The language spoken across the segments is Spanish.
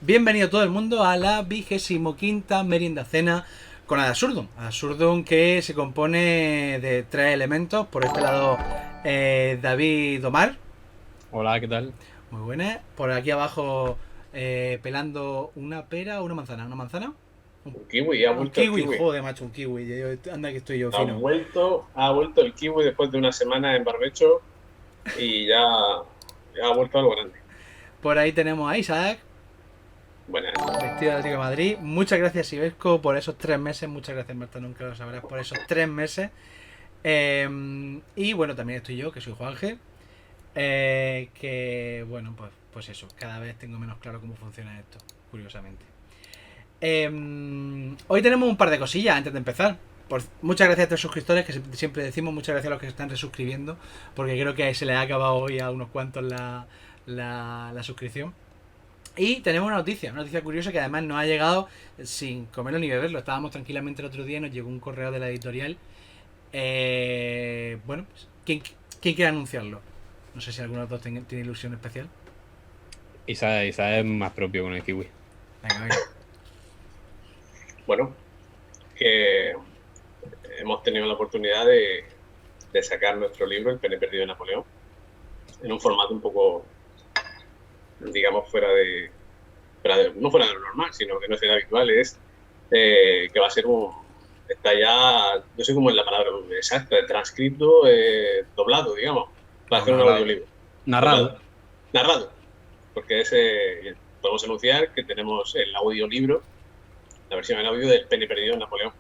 Bienvenido todo el mundo a la 25ª merienda cena con Absurdum. Absurdum que se compone de tres elementos. Por este lado, David Omar. Hola, ¿qué tal? Muy buena. Por aquí abajo, pelando una pera o una manzana. ¿Una manzana? Un kiwi, ha Un vuelto el kiwi, kiwi. joder, macho, un kiwi. Anda que estoy yo Ha fino. vuelto, ha vuelto el kiwi después de una semana en barbecho y ya ha vuelto algo grande. Por ahí tenemos a Isaac, Buenas. vestido de Atlético de Madrid. Muchas gracias, Ibesco, por esos 3 meses. Muchas gracias, Marta, nunca lo sabrás, por esos 3 meses. Y bueno, también estoy yo, que soy Juanje. Que bueno, pues eso, cada vez tengo menos claro cómo funciona esto, curiosamente. Hoy tenemos un par de cosillas antes de empezar. Muchas gracias a los suscriptores, que siempre decimos, muchas gracias a los que se están resuscribiendo, porque creo que se les ha acabado hoy a unos cuantos la suscripción. Y tenemos una noticia curiosa que además nos ha llegado sin comerlo ni beberlo. Estábamos tranquilamente el otro día y nos llegó un correo de la editorial. Bueno, pues, ¿quién quiere anunciarlo? No sé si alguno de los dos tiene ilusión especial. Isa es más propio con el kiwi. Venga. Bueno, que hemos tenido la oportunidad de sacar nuestro libro, El pene perdido de Napoleón, en un formato un poco, digamos, no fuera de lo normal, sino que no será habitual. Es que va a ser está ya, no sé cómo es la palabra exacta, transcrito, doblado, digamos, para hacer un audiolibro. Narrado. Narrado, porque podemos anunciar que tenemos el audiolibro, la versión en audio del pene perdido en Napoleón.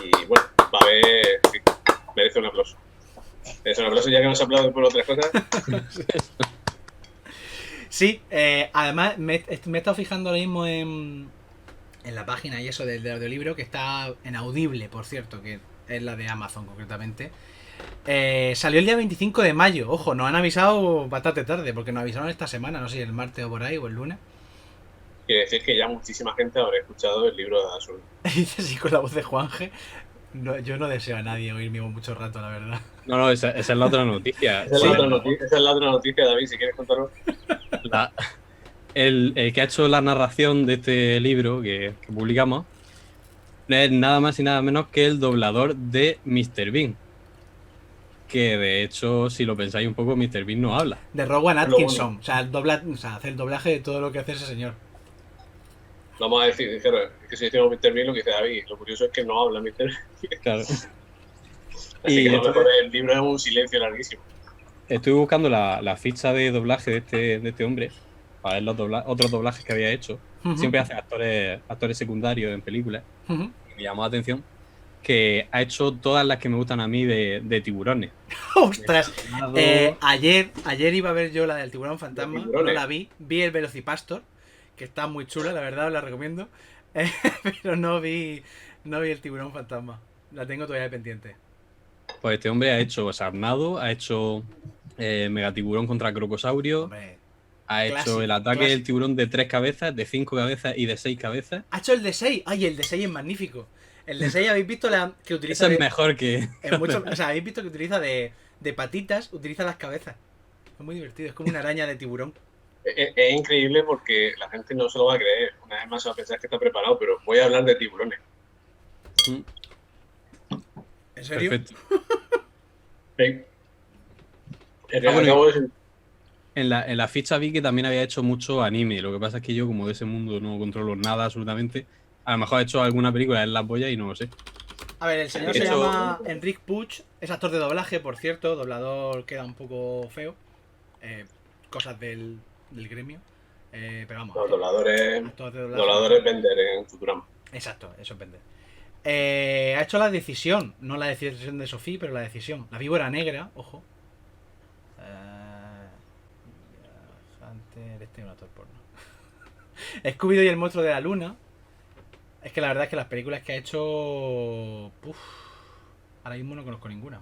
Y bueno, va a haber, sí, merece un aplauso. Merece un aplauso, ya que nos ha aplaudido por otras cosas. Sí, además me he estado fijando ahora mismo en la página y eso del audiolibro, que está en Audible, por cierto, que es la de Amazon concretamente. Salió el día 25 de mayo. Ojo, nos han avisado bastante tarde, porque nos avisaron esta semana, no sé, el martes o por ahí, o el lunes. Quiere decir que ya muchísima gente habrá escuchado el libro de Absurdo. Dice así con la voz de Juanje. No, yo no deseo a nadie oírme mucho rato, la verdad. No, esa es la otra noticia. Esa es la otra noticia, David, si quieres contarlo. El que ha hecho la narración de este libro que publicamos es nada más y nada menos que el doblador de Mr. Bean. Que de hecho, si lo pensáis un poco, Mr. Bean no habla. De Rowan Atkinson. Bueno. O sea, hace el doblaje de todo lo que hace ese señor. Vamos a decir, es que si decimos Mr. Bean, lo que dice David, lo curioso es que no habla Mr. Bean. Claro. Así Y que a lo mejor el libro es un silencio larguísimo. Estoy buscando la ficha de doblaje de este hombre para ver los otros doblajes que había hecho. Siempre hace actores secundarios en películas. Y me llamó la atención que ha hecho todas las que me gustan a mí de tiburones. ¡Ostras! Ayer iba a ver yo la del tiburón fantasma, no la vi. Vi el Velocipastor, que está muy chula, la verdad, os la recomiendo. Pero no vi el tiburón fantasma. La tengo todavía pendiente. Pues este hombre ha hecho Sarnado, ha hecho Megatiburón contra Crocosaurio. Hombre, ha hecho el ataque del tiburón de 3 cabezas, de 5 cabezas y de 6 cabezas. Ha hecho el de 6. ¡Ay, el de 6 es magnífico! El de 6 habéis visto que utiliza. Eso es mejor que. O sea, habéis visto que utiliza de patitas, utiliza las cabezas. Es muy divertido, es como una araña de tiburón. Es increíble porque la gente no se lo va a creer. Una vez más se va a pensar que está preparado, pero voy a hablar de tiburones. ¿En serio? Perfecto. Sí. En la ficha vi que también había hecho mucho anime. Lo que pasa es que yo, como de ese mundo no controlo nada absolutamente, a lo mejor ha hecho alguna película en la polla y no lo sé. A ver, el señor se llama Enric Puig, es actor de doblaje, por cierto, doblador queda un poco feo. Cosas del gremio. Pero vamos. Los dobladores vender en Futurama. Exacto, eso es vender. Ha hecho La Decisión, no La Decisión de Sophie, pero La Decisión. La Víbora Negra, ojo. Hunter, este es un actor porno. Scooby-Doo y el monstruo de la luna. Es que la verdad es que las películas que ha hecho... ahora mismo no conozco ninguna.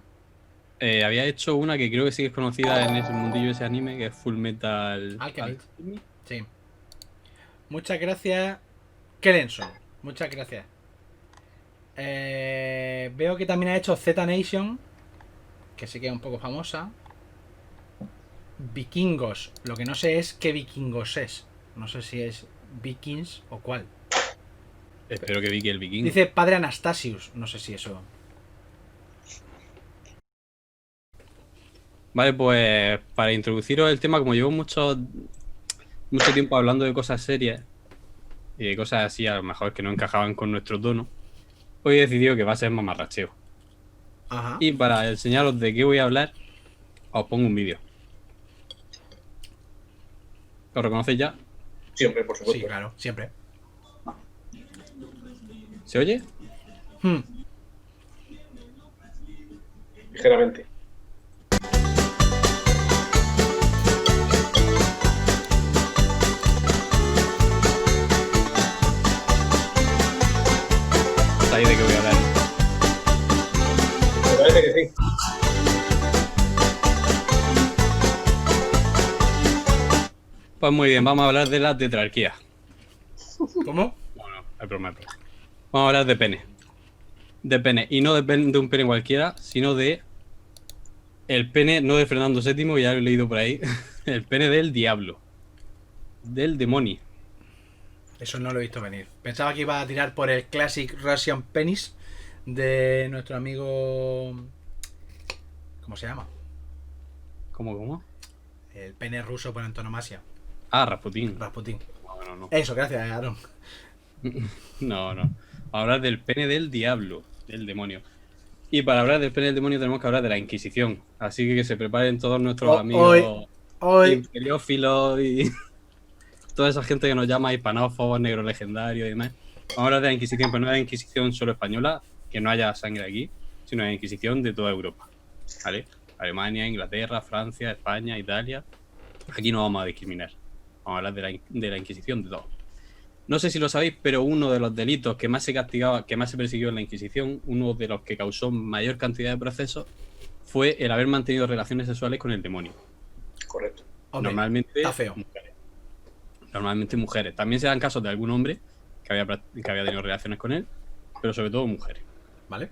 Había hecho una que creo que sí es conocida en ese mundillo de ese anime, que es Full Metal Alchemist. Sí. Muchas gracias, Kellenson. Muchas gracias. Veo que también ha hecho Z Nation, que sí que es un poco famosa. Vikingos. Lo que no sé es qué vikingos es. No sé si es Vikings o cuál. Espero que Vicky el vikingo. Dice padre Anastasius. No sé si eso. Vale, pues para introduciros el tema, como llevo mucho tiempo hablando de cosas serias y de cosas así a lo mejor que no encajaban con nuestro tono, hoy he decidido que va a ser mamarracheo. Ajá. Y para enseñaros de qué voy a hablar, os pongo un vídeo. ¿Lo reconocéis ya? Siempre, por supuesto. Sí, claro, siempre. ¿Se oye? Ligeramente. ¿Sabéis de qué voy a hablar? Me parece que sí. Pues muy bien, vamos a hablar de la tetrarquía. ¿Cómo? Bueno, es broma, es broma. Vamos a hablar de pene. De pene. Y no de un pene cualquiera, sino de el pene, no de Fernando VII, ya lo he leído por ahí. El pene del diablo. Del demonio. Eso no lo he visto venir. Pensaba que iba a tirar por el Classic Russian Penis de nuestro amigo... ¿Cómo se llama? ¿Cómo? El pene ruso por antonomasia. Ah, Rasputín. Rasputín. No. Eso, gracias, Aaron. No. Vamos a hablar del pene del diablo, del demonio. Y para hablar del pene del demonio tenemos que hablar de la Inquisición. Así que se preparen todos nuestros amigos Hoy. imperiófilos y toda esa gente que nos llama hispanófobos, negros legendarios y demás. Vamos a hablar de la Inquisición, pero no de la Inquisición solo española, que no haya sangre aquí, sino de la Inquisición de toda Europa. ¿Vale? Alemania, Inglaterra, Francia, España, Italia. Aquí no vamos a discriminar. Vamos a hablar de la Inquisición de todo. No sé si lo sabéis, pero uno de los delitos que más se castigaba, que más se persiguió en la Inquisición, uno de los que causó mayor cantidad de procesos, fue el haber mantenido relaciones sexuales con el demonio. Correcto. Hombre, Normalmente está feo. mujeres. Normalmente mujeres. También se dan casos de algún hombre que había tenido relaciones con él, pero sobre todo mujeres. ¿Vale?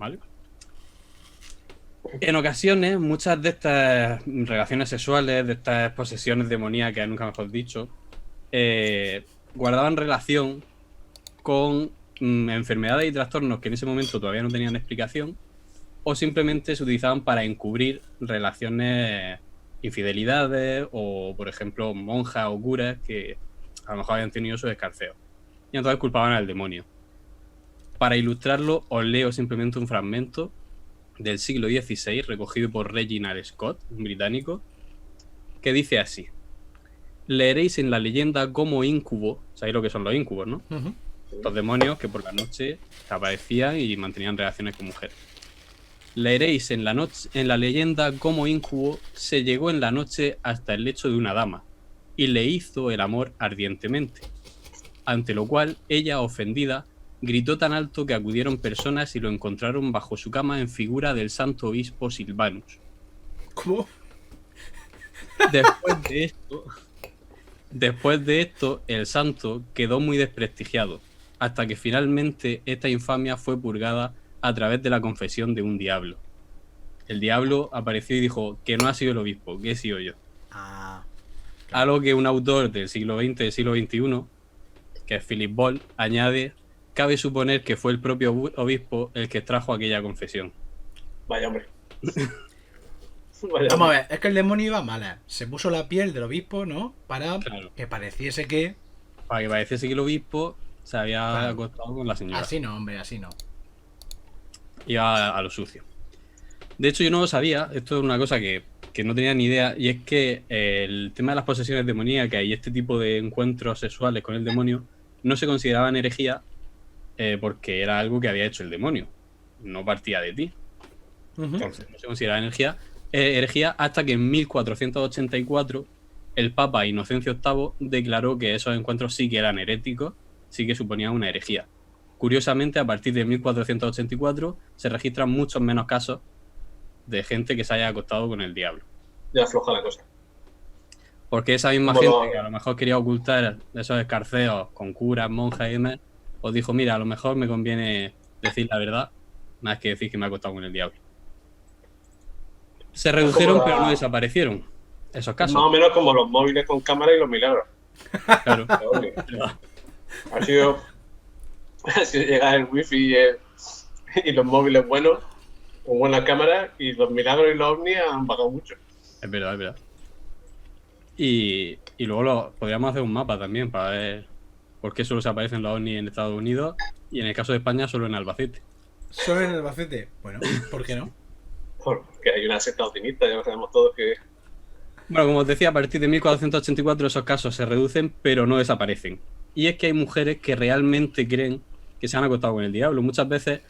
En ocasiones, muchas de estas relaciones sexuales, de estas posesiones demoníacas, nunca mejor dicho, guardaban relación con enfermedades y trastornos que en ese momento todavía no tenían explicación, o simplemente se utilizaban para encubrir relaciones, infidelidades, o por ejemplo monjas o curas que a lo mejor habían tenido sus escarceos. Y entonces culpaban al demonio. Para ilustrarlo, os leo simplemente un fragmento del siglo XVI, recogido por Reginald Scott, un británico, que dice así: leeréis en la leyenda cómo Incubo, sabéis lo que son los incubos, ¿no? Uh-huh. Los demonios que por la noche aparecían y mantenían relaciones con mujeres. Leeréis en la leyenda cómo Incubo se llegó en la noche hasta el lecho de una dama y le hizo el amor ardientemente, ante lo cual ella, ofendida, gritó tan alto que acudieron personas y lo encontraron bajo su cama en figura del santo obispo Silvanus. ¿Cómo? Después de esto, el santo quedó muy desprestigiado, hasta que finalmente esta infamia fue purgada a través de la confesión de un diablo. El diablo apareció y dijo que no ha sido el obispo, que he sido yo. Ah, A lo que un autor del siglo XX, del siglo XXI, que es Philip Ball, añade: cabe suponer que fue el propio obispo el que trajo aquella confesión. Vaya hombre. Vamos a ver, es que el demonio iba mala. Se puso la piel del obispo, ¿no? Para Claro. que pareciese que... Para que pareciese que el obispo se había acostado con la señora. Así no, hombre, así no. Iba a lo sucio. De hecho, yo no lo sabía. Esto es una cosa que no tenía ni idea. Y es que el tema de las posesiones demoníacas y este tipo de encuentros sexuales con el demonio no se consideraban herejía porque era algo que había hecho el demonio. No partía de ti. Entonces, no se consideraba herejía hasta que en 1484 el Papa Inocencio VIII declaró que esos encuentros sí que eran heréticos, sí que suponían una herejía. Curiosamente, a partir de 1484 se registran muchos menos casos de gente que se haya acostado con el diablo. Ya afloja la cosa. Porque esa misma gente que a lo mejor quería ocultar esos escarceos con curas, monjas y demás, os dijo: mira, a lo mejor me conviene decir la verdad más que decir que me he acostado con el diablo. Se redujeron, pero no desaparecieron esos casos. Más o menos como los móviles con cámara y los milagros. Claro. Ha sido llegar el wifi y los móviles buenos, con buenas cámaras, y los milagros y los ovnis han bajado mucho. Es verdad, es verdad. Y luego podríamos hacer un mapa también para ver por qué solo se aparecen los ovnis en Estados Unidos y en el caso de España solo en Albacete. ¿Solo en Albacete? Bueno, ¿por qué no? Porque hay una secta optimista, ya lo sabemos todos que... Bueno, como os decía, a partir de 1484 esos casos se reducen, pero no desaparecen. Y es que hay mujeres que realmente creen que se han acostado con el diablo. Muchas veces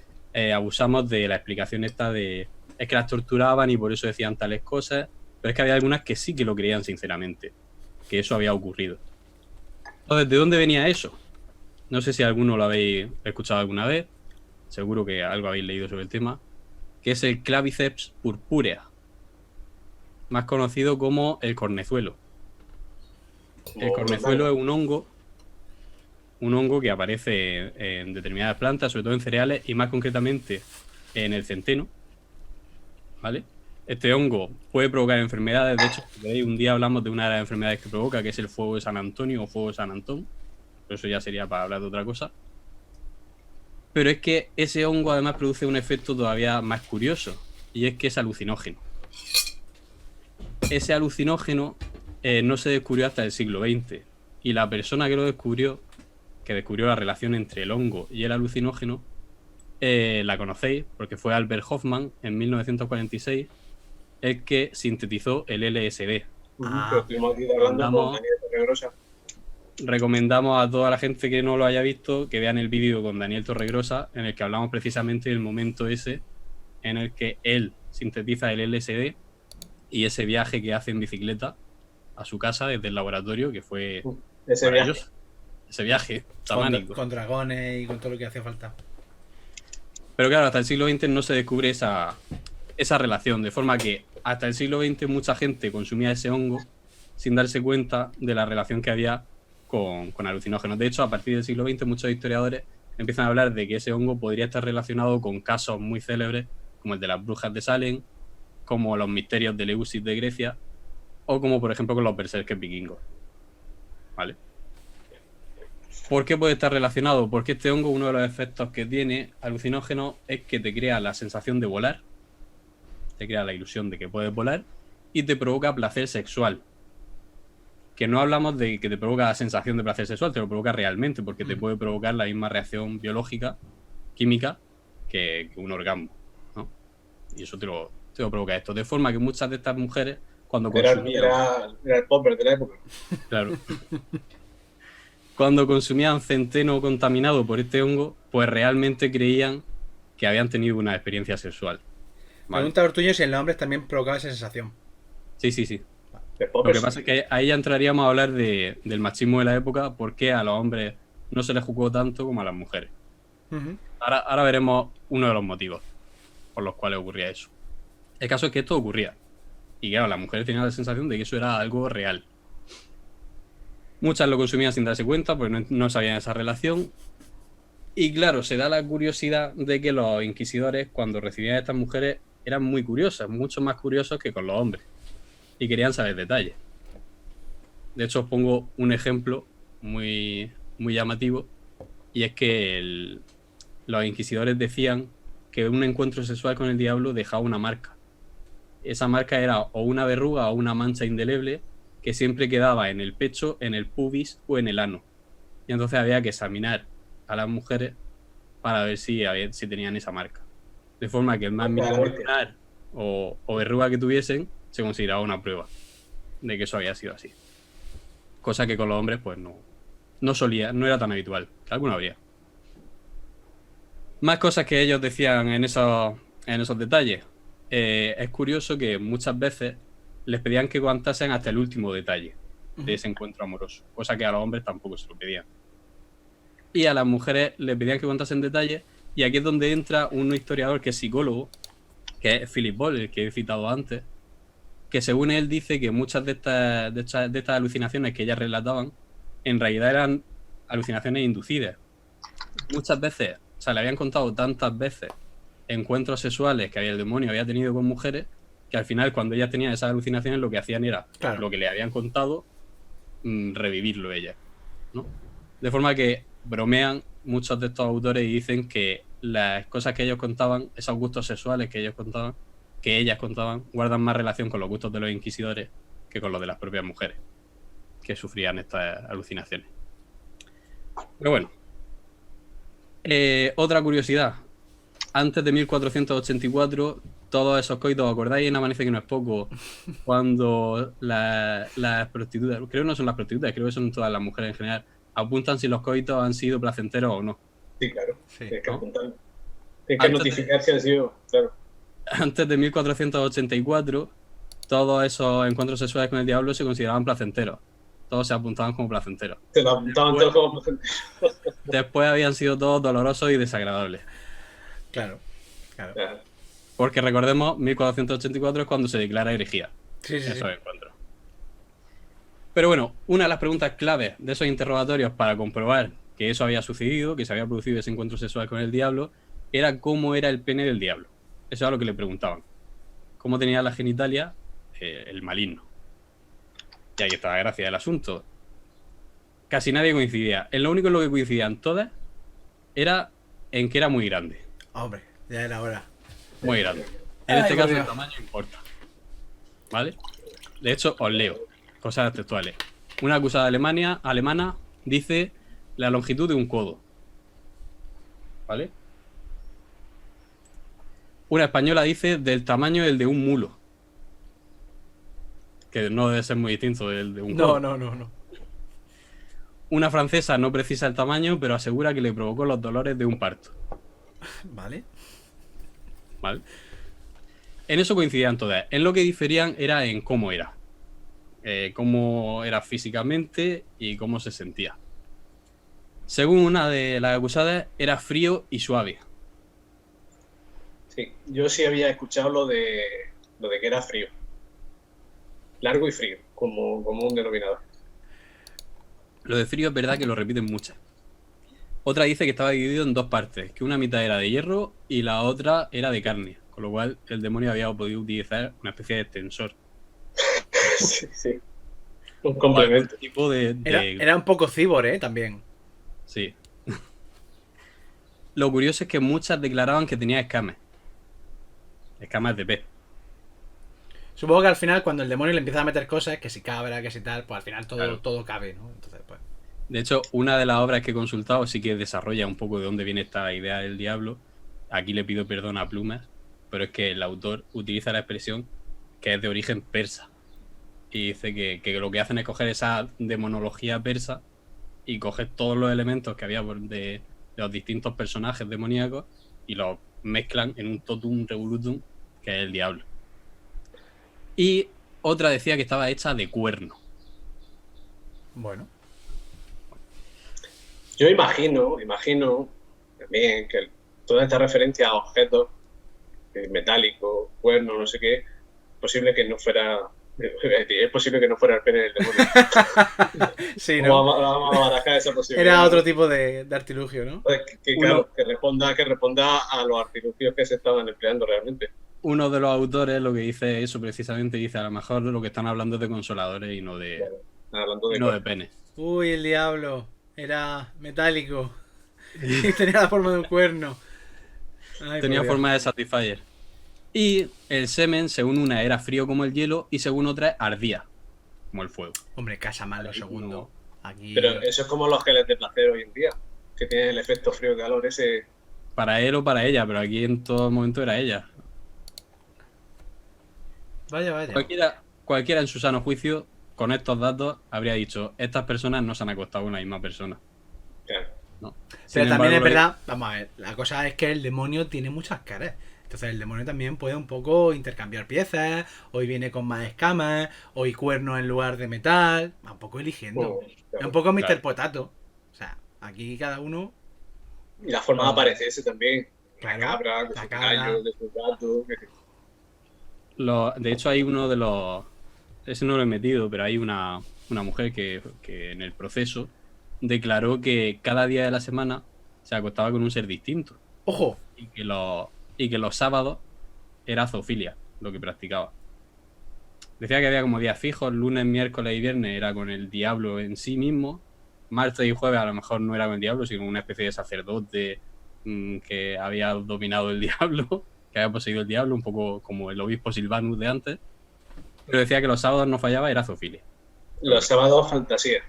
abusamos de la explicación esta de es que las torturaban y por eso decían tales cosas, pero es que había algunas que sí que lo creían sinceramente, que eso había ocurrido. Entonces, ¿de dónde venía eso? No sé si alguno lo habéis escuchado alguna vez, seguro que algo habéis leído sobre el tema, que es el Claviceps purpurea, más conocido como el cornezuelo. El cornezuelo es un hongo que aparece en determinadas plantas, sobre todo en cereales y más concretamente en el centeno, ¿vale? Este hongo puede provocar enfermedades. De hecho, un día hablamos de una de las enfermedades que provoca, que es el fuego de San Antonio o fuego de San Antón, pero eso ya sería para hablar de otra cosa. Pero es que ese hongo además produce un efecto todavía más curioso, y es que es alucinógeno. Ese alucinógeno no se descubrió hasta el siglo XX, y la persona que lo descubrió, que descubrió la relación entre el hongo y el alucinógeno, la conocéis, porque fue Albert Hoffman en 1946 el que sintetizó el LSD. Pero estuvimos aquí hablando con Daniel Torregrosa. Recomendamos a toda la gente que no lo haya visto que vean el vídeo con Daniel Torregrosa, en el que hablamos precisamente del momento ese en el que él sintetiza el LSD y ese viaje que hace en bicicleta a su casa desde el laboratorio, que fue maravilloso. Ese viaje chamánico. Con dragones y con todo lo que hacía falta. Pero claro, hasta el siglo XX no se descubre esa relación, de forma que hasta el siglo XX mucha gente consumía ese hongo sin darse cuenta de la relación que había con alucinógenos. De hecho, a partir del siglo XX muchos historiadores empiezan a hablar de que ese hongo podría estar relacionado con casos muy célebres, como el de las brujas de Salem, como los misterios de Eleusis de Grecia, o como por ejemplo con los berserkers vikingos. ¿Vale? ¿Por qué puede estar relacionado? Porque este hongo, uno de los efectos que tiene alucinógeno es que te crea la sensación de volar, te crea la ilusión de que puedes volar y te provoca placer sexual. Que no hablamos de que te provoca la sensación de placer sexual, te lo provoca realmente, porque te puede provocar la misma reacción biológica, química, que un orgasmo, ¿no? Y eso te lo provoca esto. De forma que muchas de estas mujeres, cuando consumían... Era el popper de la época. Claro. Cuando consumían centeno contaminado por este hongo, pues realmente creían que habían tenido una experiencia sexual. ¿Vale? Pregunta Ortuño si en los hombres también provocaba esa sensación. Sí. Lo que pasa es que ahí ya entraríamos a hablar del machismo de la época, porque a los hombres no se les juzgó tanto como a las mujeres. Ahora veremos uno de los motivos por los cuales ocurría eso. El caso es que esto ocurría. Y claro, las mujeres tenían la sensación de que eso era algo real. Muchas lo consumían sin darse cuenta, porque no sabían esa relación. Y claro, se da la curiosidad de que los inquisidores, cuando recibían a estas mujeres, eran muy curiosas, mucho más curiosos que con los hombres. Y querían saber detalles. De hecho, os pongo un ejemplo muy, muy llamativo, y es que los inquisidores decían que un encuentro sexual con el diablo dejaba una marca. Esa marca era o una verruga o una mancha indeleble que siempre quedaba en el pecho, en el pubis o en el ano. Y entonces había que examinar a las mujeres para ver si tenían esa marca. De forma que el más mínimo lunar o verruga que tuviesen se consideraba una prueba de que eso había sido así. Cosa que con los hombres pues no solía, no era tan habitual, que alguno habría. Más cosas que ellos decían en esos detalles. Es curioso que muchas veces les pedían que contasen hasta el último detalle de ese encuentro amoroso, cosa que a los hombres tampoco se lo pedían. Y a las mujeres les pedían que contasen detalles, y aquí es donde entra un historiador que es psicólogo, que es Philip Ball, el que he citado antes, que según él dice que muchas de estas alucinaciones que ellas relataban en realidad eran alucinaciones inducidas. Muchas veces, o sea, le habían contado tantas veces encuentros sexuales que el demonio había tenido con mujeres, que al final cuando ellas tenían esas alucinaciones lo que hacían era lo que le habían contado, revivirlo ella, ¿no? De forma que bromean muchos de estos autores y dicen que las cosas que ellos contaban, esos gustos sexuales que ellas contaban, guardan más relación con los gustos de los inquisidores que con los de las propias mujeres que sufrían estas alucinaciones. Pero bueno, otra curiosidad. Antes de 1484, todos esos coitos, ¿os acordáis en Amanece que no es poco? Cuando las prostitutas, creo que no son las prostitutas, creo que son todas las mujeres en general, apuntan si los coitos han sido placenteros o no. Sí, claro. Sí, Tienes que ¿no? apuntar. Tienes que notificar si han sido, claro. Antes de 1484, todos esos encuentros sexuales con el diablo se consideraban placenteros. Todos se apuntaban como placenteros. Te lo apuntaban todos como Después habían sido todos dolorosos y desagradables. Claro, claro. Claro. Porque recordemos, 1484 es cuando se declara herejía. Sí, sí, sí. Esos encuentros. Pero bueno, una de las preguntas claves de esos interrogatorios para comprobar que eso había sucedido, que se había producido ese encuentro sexual con el diablo, era cómo era el pene del diablo. Eso era lo que le preguntaban. ¿Cómo tenía la genitalia el maligno? Y ahí está la gracia del asunto. Casi nadie coincidía. En lo único en lo que coincidían todas era en que era muy grande. Hombre, ya era hora. Muy grande. En Ay, este por caso Dios. el tamaño importa. ¿Vale? De hecho, os leo cosas textuales. Una acusada alemana dice la longitud de un codo. ¿Vale? Una española dice del tamaño del de un mulo. Que no debe ser muy distinto del de un codo. No. Una francesa no precisa el tamaño, pero asegura que le provocó los dolores de un parto. Vale. ¿Vale? En eso coincidían todas. En lo que diferían era en cómo era. Cómo era físicamente y cómo se sentía. Según una de las acusadas, era frío y suave. Sí, yo sí había escuchado lo de que era frío. Largo y frío, como un denominador. Lo de frío es verdad que lo repiten muchas. Otra dice que estaba dividido en dos partes, que una mitad era de hierro y la otra era de carne, con lo cual el demonio había podido utilizar una especie de tensor. Sí. Un complemento. Tipo de... Era un poco cibor, también. Sí. Lo curioso es que muchas declaraban que tenía escamas. Escamas de pez. Supongo que al final, cuando el demonio le empieza a meter cosas, que si cabra, que si tal, pues al final Claro. todo cabe, ¿no? Entonces, pues. De hecho, una de las obras que he consultado sí que desarrolla un poco de dónde viene esta idea del diablo. Aquí le pido perdón a Plumas, pero es que el autor utiliza la expresión que es de origen persa. Y dice que lo que hacen es coger esa demonología persa y coger todos los elementos que había de los distintos personajes demoníacos y los mezclan en un totum revolutum que es el diablo. Y otra decía que estaba hecha de cuerno. Bueno. Yo imagino también que toda esta referencia a objetos metálicos, cuernos, no sé qué, posible que no fuera... Es posible que no fuera el pene del demonio. Sí, ¿no? Vamos a barajar esa posibilidad. Era otro tipo de artilugio, ¿no? Claro, que responda a los artilugios que se estaban empleando realmente. Uno de los autores lo que dice eso precisamente, dice a lo mejor lo que están hablando es de consoladores y no de, Hablando y no de penes. Uy, el diablo. Era metálico. Y tenía la forma de un cuerno. Ay, Tenía por Dios. forma de Satisfyer. Y el semen, según una, era frío como el hielo y según otra, ardía como el fuego. Hombre, casa mal lo segundo. Aquí... Pero eso es como los geles de placer hoy en día, que tienen el efecto frío-calor ese. Para él o para ella, pero aquí en todo momento era ella. Vaya. Cualquiera en su sano juicio, con estos datos, habría dicho, estas personas no se han acostado con la misma persona. Claro. ¿No? Pero Sin también embargo, es verdad, vamos a ver, la cosa es que el demonio tiene muchas caras. Entonces el demonio también puede un poco intercambiar piezas, hoy viene con más escamas, hoy cuernos en lugar de metal, va un poco eligiendo. Es un poco Mr. claro. Potato. O sea, aquí cada uno... Y la forma de aparecerse también. Claro, La cabra, que la su cabra. gallo, que su gato. De hecho, hay uno de los... Ese no lo he metido, pero hay una mujer que en el proceso declaró que cada día de la semana se acostaba con un ser distinto. ¡Ojo! Y que los sábados era zoofilia lo que practicaba. Decía que había como días fijos, lunes, miércoles y viernes era con el diablo en sí mismo. Martes y jueves a lo mejor no era con el diablo, sino una especie de sacerdote que había dominado el diablo, que había poseído el diablo, un poco como el obispo Silvanus de antes. Pero decía que los sábados no fallaba, era zoofilia. Los sábados, fantasía.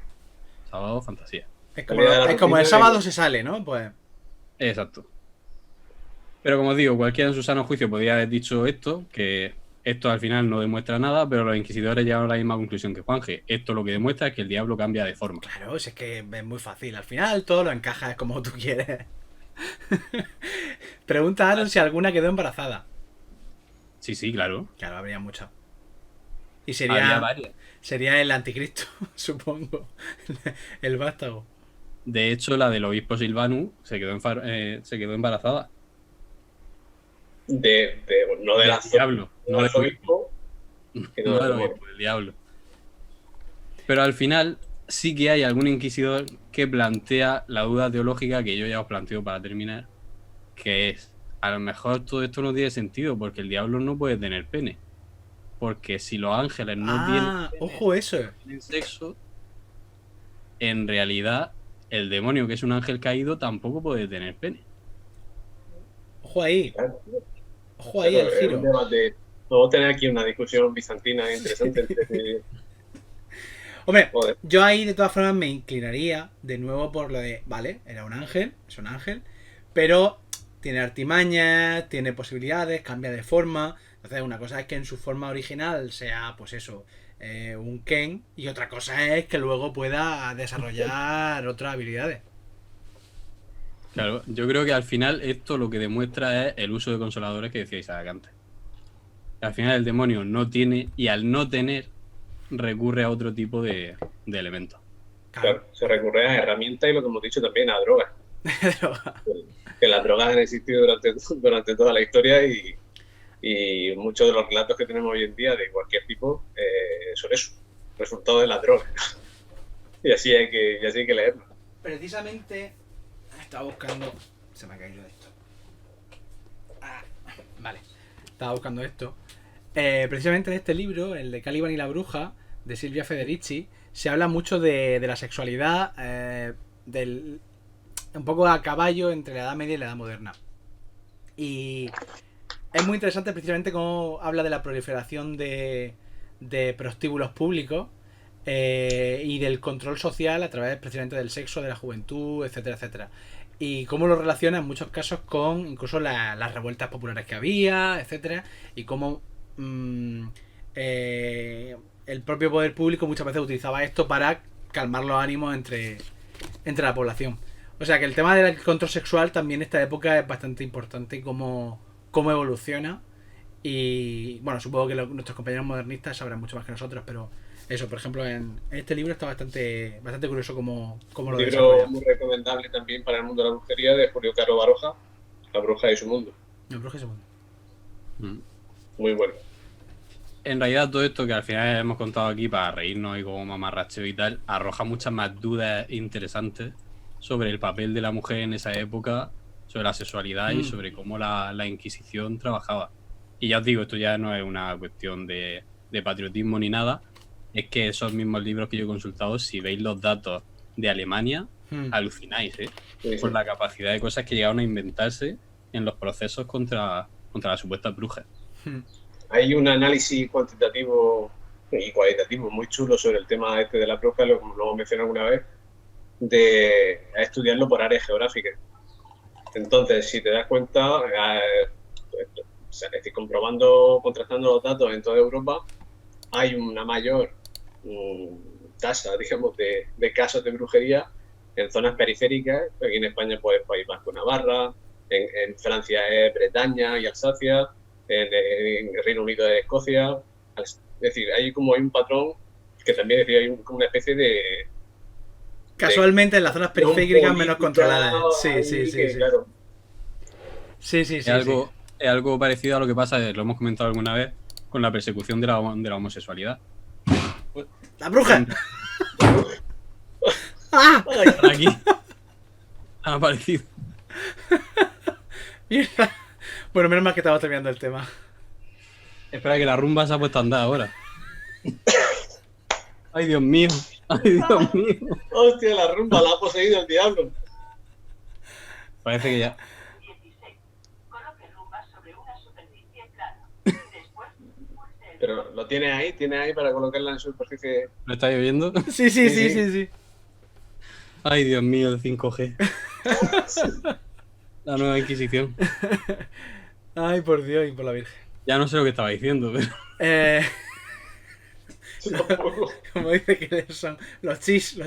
Sábado, fantasía. Es como el sábado se sale, ¿no? Pues. Exacto. Pero como os digo, cualquiera en su sano juicio podría haber dicho esto, que esto al final no demuestra nada, pero los inquisidores llegaron a la misma conclusión que Juanje. Esto lo que demuestra es que el diablo cambia de forma. Claro, es que es muy fácil. Al final todo lo encajas como tú quieres. Pregunta a Aaron si alguna quedó embarazada. Sí, claro. Claro, habría muchas. Y Había varias. sería el anticristo, supongo. El vástago. De hecho, la del obispo Silvanus se quedó embarazada. No de la diablo, no del obispo. No del obispo, del diablo. Pero al final sí que hay algún inquisidor que plantea la duda teológica que yo ya os planteo para terminar, que es, a lo mejor todo esto no tiene sentido porque el diablo no puede tener pene. Porque si los ángeles no tienen pene, ojo eso. Tienen sexo, en realidad el demonio, que es un ángel caído, tampoco puede tener pene. Ojo ahí. Claro. Ojo ahí el giro. Vamos a tener aquí una discusión bizantina interesante. Hombre, yo ahí de todas formas me inclinaría de nuevo por lo de, vale, era un ángel, es un ángel, pero tiene artimañas, tiene posibilidades, cambia de forma. Entonces una cosa es que en su forma original sea, pues eso, un Ken, y otra cosa es que luego pueda desarrollar otras habilidades. Claro, yo creo que al final esto lo que demuestra es el uso de consoladores que decía Isaac antes. Al final el demonio no tiene, y al no tener, recurre a otro tipo de elementos. Claro, se recurre a herramientas y lo que hemos dicho también, a drogas. Que las drogas han existido durante toda la historia y muchos de los relatos que tenemos hoy en día de cualquier tipo son eso, resultado de las drogas. Y así hay que leerlo. Precisamente estaba buscando. Se me ha caído esto. Vale. Estaba buscando esto. Precisamente en este libro, el de Caliban y la bruja, de Silvia Federici, se habla mucho de la sexualidad un poco a caballo entre la Edad Media y la Edad Moderna. Y es muy interesante precisamente cómo habla de la proliferación de prostíbulos públicos y del control social a través precisamente del sexo, de la juventud, etcétera, etcétera. Y cómo lo relaciona en muchos casos con incluso las revueltas populares que había, etcétera, y cómo el propio poder público muchas veces utilizaba esto para calmar los ánimos entre la población. O sea que el tema del control sexual también en esta época es bastante importante y cómo evoluciona. Y bueno, supongo que nuestros compañeros modernistas sabrán mucho más que nosotros, pero eso, por ejemplo, en este libro está bastante curioso cómo lo desarrolla. Un libro muy recomendable también para el mundo de la brujería, de Julio Caro Baroja, La bruja y su mundo. La bruja y su mundo. Muy bueno. En realidad todo esto que al final hemos contado aquí para reírnos y como mamarracheo y tal, arroja muchas más dudas interesantes sobre el papel de la mujer en esa época, sobre la sexualidad y sobre cómo la Inquisición trabajaba. Y ya os digo, esto ya no es una cuestión de patriotismo ni nada, es que esos mismos libros que yo he consultado, si veis los datos de Alemania, alucináis, Sí. Por la capacidad de cosas que llegaron a inventarse en los procesos contra las supuestas brujas. Hay un análisis cuantitativo y cualitativo muy chulo sobre el tema este de la bruja, lo hemos mencionado alguna vez, de estudiarlo por áreas geográficas. Entonces, si te das cuenta, es decir, contrastando los datos en toda Europa, hay una mayor tasa, digamos, de casos de brujería en zonas periféricas. Aquí en España, pues, País Vasco, Navarra, en Francia es Bretaña y Alsacia, en el Reino Unido es Escocia. Es decir, hay un patrón que también, es decir, hay como una especie de... Casualmente en las zonas periféricas menos controladas. Sí. Claro. Sí. Es algo parecido a lo que pasa, lo hemos comentado alguna vez, con la persecución de la homosexualidad. ¡La bruja! Aquí ha aparecido. Bueno, menos mal que estaba terminando el tema. Espera, que la rumba se ha puesto a andar ahora. ¡Ay, Dios mío! ¡Ay, Dios mío! Hostia, la rumba la ha poseído el diablo. Parece que ya. Pero lo tienes ahí para colocarla en superficie. ¿Lo estáis oyendo? Sí. ¡Ay, Dios mío, el 5G! La nueva Inquisición. Ay, por Dios y por la Virgen. Ya no sé lo que estaba diciendo, pero... Como dice que son los chis.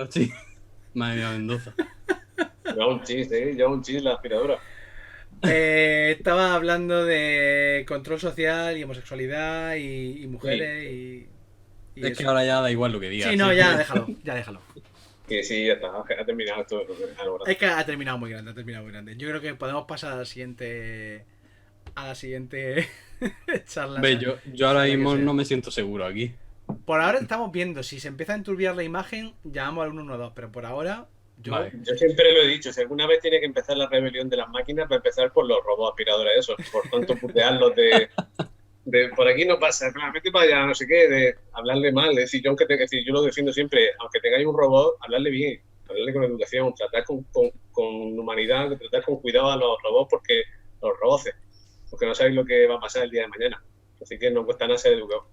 Sí. Madre mía, Mendoza. Lleva un chis la aspiradora. Estaba hablando de control social y homosexualidad y mujeres y es eso. que ahora ya da igual lo que digas. Sí, no, ya déjalo. Que sí, ya está, ha terminado esto. Es que ha terminado muy grande. Yo creo que podemos pasar a la siguiente charla. Ve, yo ahora mismo no me siento seguro aquí. Por ahora estamos viendo, si se empieza a enturbiar la imagen, llamamos al 112, pero por ahora... Vale. Yo siempre lo he dicho, si alguna vez tiene que empezar la rebelión de las máquinas, va a empezar por los robots aspiradores esos. Por tanto, putearlos de por aquí no pasa, vete para allá, no sé qué, de hablarle mal. Es decir, yo lo defiendo siempre, aunque tengáis un robot, hablarle bien, hablarle con educación, tratar con humanidad, tratar con cuidado a los robots porque no sabéis lo que va a pasar el día de mañana. Así que no cuesta nada ser educado.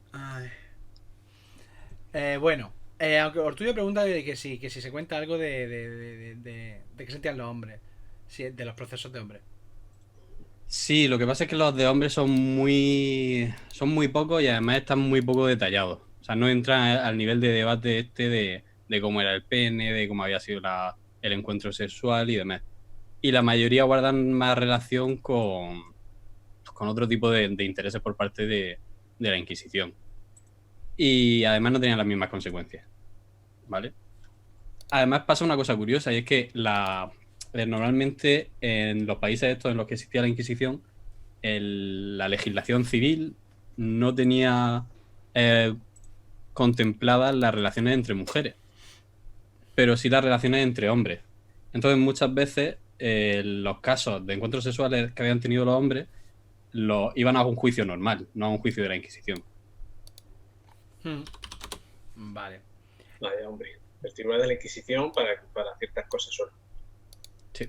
Bueno, aunque Ortuño pregunta que si se cuenta algo de qué sentían los hombres, de los procesos de hombres. Sí, lo que pasa es que los de hombres son muy pocos y además están muy poco detallados. O sea, no entran al nivel de debate de cómo era el pene, de cómo había sido el encuentro sexual y demás. Y la mayoría guardan más relación con otro tipo de intereses por parte de la Inquisición. Y además no tenían las mismas consecuencias. ¿Vale? Además pasa una cosa curiosa y es que normalmente en los países estos en los que existía la Inquisición, la legislación civil no tenía contempladas las relaciones entre mujeres, pero sí las relaciones entre hombres. Entonces muchas veces los casos de encuentros sexuales que habían tenido los hombres iban a un juicio normal, no a un juicio de la Inquisición. Vale. Vaya, hombre. El tribunal de la Inquisición para ciertas cosas solo. Sí.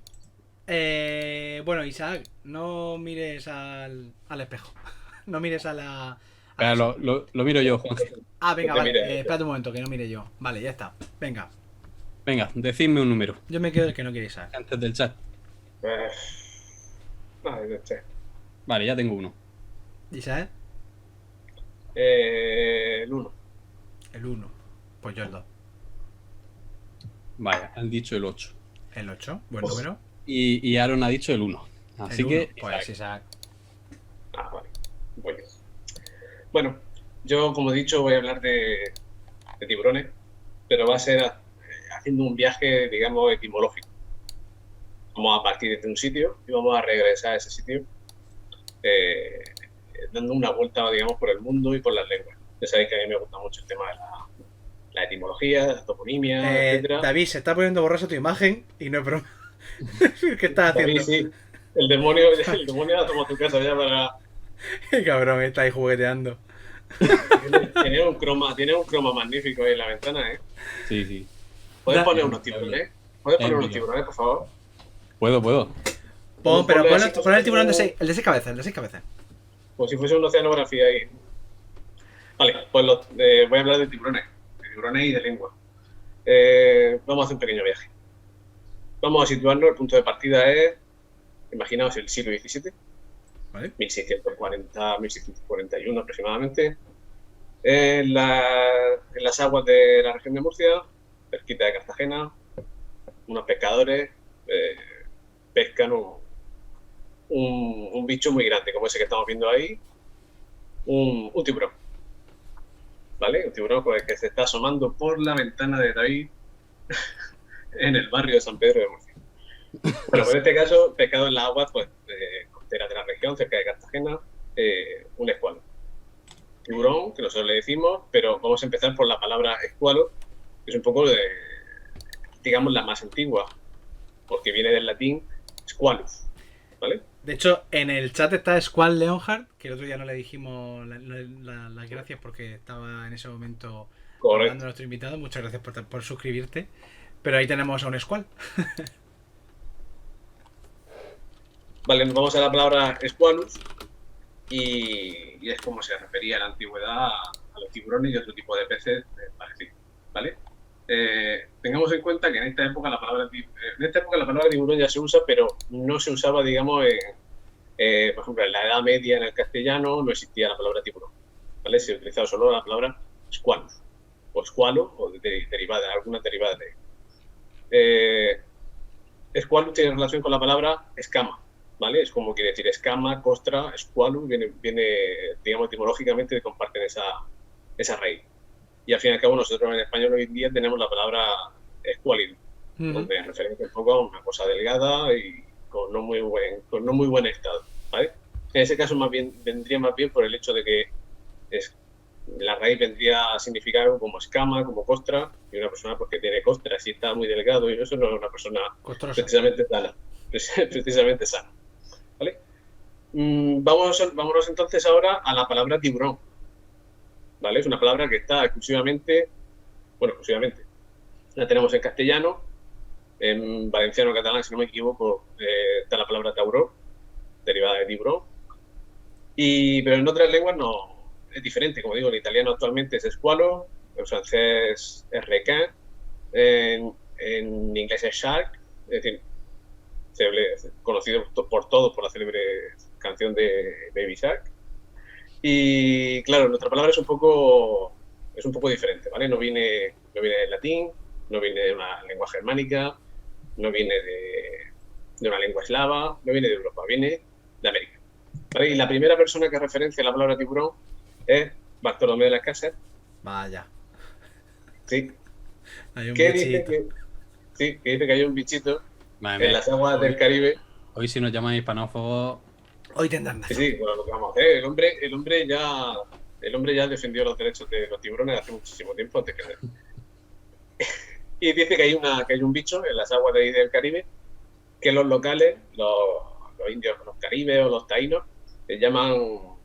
Bueno, Isaac, no mires al espejo. No mires a la... Pero lo miro yo, Juan. Venga, vale. Espérate un momento, que no mire yo. Vale, ya está. Venga, decidme un número. yo me quedo el que no quiere Isaac. Antes del chat. Vale, ya tengo uno. ¿Isaac? El 1. El 1. Pues yo el 2. Vaya, han dicho el 8. El 8, buen número. Y Aaron ha dicho el 1. Así que... Pues Isaac. Vale. Bueno, yo como he dicho voy a hablar de tiburones, pero va a ser haciendo un viaje, digamos, etimológico. Vamos a partir de un sitio y vamos a regresar a ese sitio dando una vuelta, digamos, por el mundo y por las lenguas. Ya sabéis que a mí me gusta mucho el tema de la etimología, la toponimia, etcétera. David, se está poniendo borrosa tu imagen y no es broma. ¿Qué estás haciendo? David, sí. El demonio ha tomado tu casa ya para... Qué cabrón, está ahí jugueteando. Tiene un croma magnífico ahí en la ventana, ¿eh? Sí. ¿Puedes poner unos tiburones? ¿Puedes poner unos tiburones, por favor? Puedo. Pero pon el tiburón de 6 cabezas. Como si fuese una oceanografía ahí. Vale, pues voy a hablar de tiburones y de lengua. Vamos a hacer un pequeño viaje. Vamos a situarnos, el punto de partida es, imaginaos el siglo XVII, ¿vale? 1641 aproximadamente, en las aguas de la región de Murcia, cerquita de Cartagena, unos pescadores pescan un bicho muy grande, como ese que estamos viendo ahí, un tiburón. ¿Vale? Un tiburón que se está asomando por la ventana de David en el barrio de San Pedro de Murcia. Bueno, pues en este caso, pescado en las aguas costeras de la región, cerca de Cartagena, un escualo. Tiburón, que nosotros le decimos, pero vamos a empezar por la palabra escualo, que es un poco, digamos, la más antigua, porque viene del latín squalus, ¿vale? De hecho, en el chat está Squall Leonhard, que el otro día no le dijimos las gracias porque estaba en ese momento hablando a nuestro invitado. Muchas gracias por suscribirte. Pero ahí tenemos a un Squall. Vale, nos vamos a la palabra Squalus y es como se refería en la antigüedad a los tiburones y otro tipo de peces parecidos, ¿vale? Tengamos en cuenta que en esta época la palabra tiburón ya se usa, pero no se usaba, digamos, por ejemplo, en la Edad Media en el castellano no existía la palabra tiburón, ¿vale? Se utilizaba solo la palabra squalus, o squalo, o alguna derivada de squalus tiene relación con la palabra escama, ¿vale? Es como quiere decir escama, costra, squalus, viene digamos, etimológicamente comparten esa raíz. Y al fin y al cabo nosotros en español hoy en día tenemos la palabra escuálido, donde es referencia un poco a una cosa delgada y con no muy buen estado, ¿vale? En ese caso vendría más bien por el hecho de que la raíz vendría a significar algo como escama, como costra, y una persona porque tiene costra, si está muy delgado y eso no es una persona precisamente sana, ¿vale? Vámonos entonces ahora a la palabra tiburón, ¿vale? Es una palabra que está exclusivamente, la tenemos en castellano, en valenciano catalán, si no me equivoco, está la palabra tauró, derivada de tiburón, pero en otras lenguas no, es diferente, como digo, en italiano actualmente es squalo, en francés es requin, en inglés es shark, es decir, conocido por todos por la célebre canción de Baby Shark. Y claro, nuestra palabra es un poco diferente, ¿vale? No viene del latín, no viene de una lengua germánica, no viene de una lengua eslava, no viene de Europa, viene de América, ¿vale? Y la primera persona que referencia la palabra tiburón es Bartolomé de las Casas. Vaya. Sí. Hay un que bichito. dice que hay un bichito Madre en las aguas del Caribe. Hoy si nos llaman hispanófobos... Hoy tendrán razón. Sí, bueno, lo que vamos a hacer. El hombre ya defendió los derechos de los tiburones hace muchísimo tiempo, antes que nada. Y dice que hay un bicho en las aguas de ahí del Caribe que los locales, los indios, los caribes o los taínos, llaman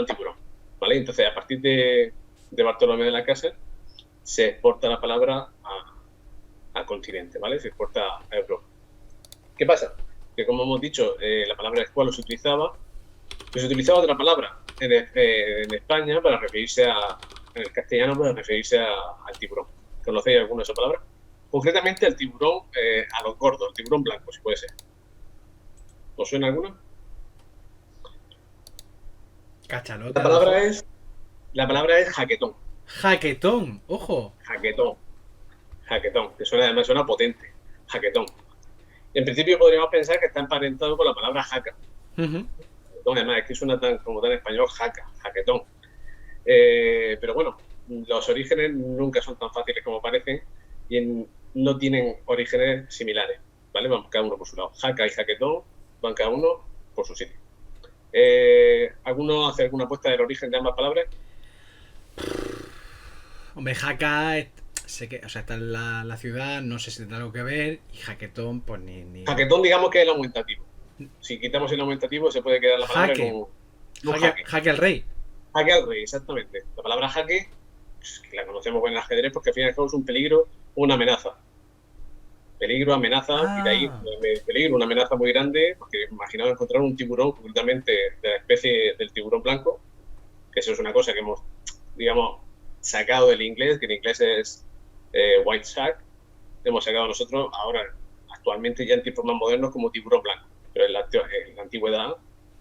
tiburón, ¿vale? Entonces, a partir de Bartolomé de las Casas, se exporta la palabra al continente, ¿vale? Se exporta a Europa. ¿Qué pasa? Que como hemos dicho, la palabra escualo se utilizaba otra palabra en España para referirse en el castellano para referirse al tiburón. ¿Conocéis alguna de esas palabras? Concretamente al tiburón, a los gordos, el tiburón blanco, si puede ser. ¿Os suena alguna? Cachalote. La palabra es jaquetón. Jaquetón, ojo. Jaquetón, que además suena potente. Jaquetón. En principio podríamos pensar que está emparentado con la palabra jaca. Además, es que suena como tan español, jaquetón. Pero bueno, los orígenes nunca son tan fáciles como parecen y no tienen orígenes similares, ¿vale? Van cada uno por su lado. Jaca y jaquetón van cada uno por su sitio. ¿Alguno hace alguna apuesta del origen de ambas palabras? Hombre, jaca, sé que, o sea, está en la ciudad, no sé si tendrá algo que ver, y jaquetón, pues ni... Jaquetón, digamos que es el aumentativo. Si quitamos el aumentativo, se puede quedar la palabra jaque. como Jaque al rey. Jaque al rey, exactamente. La palabra jaque, que la conocemos en el ajedrez porque al fin y al cabo es un peligro o una amenaza. Peligro, amenaza, y de ahí peligro, una amenaza muy grande, porque imaginaos encontrar un tiburón, concretamente de la especie del tiburón blanco, que eso es una cosa que hemos, digamos, sacado del inglés, que en inglés es white shark, hemos sacado nosotros ahora, actualmente ya en tiempos más modernos, como tiburón blanco, pero en la antigüedad,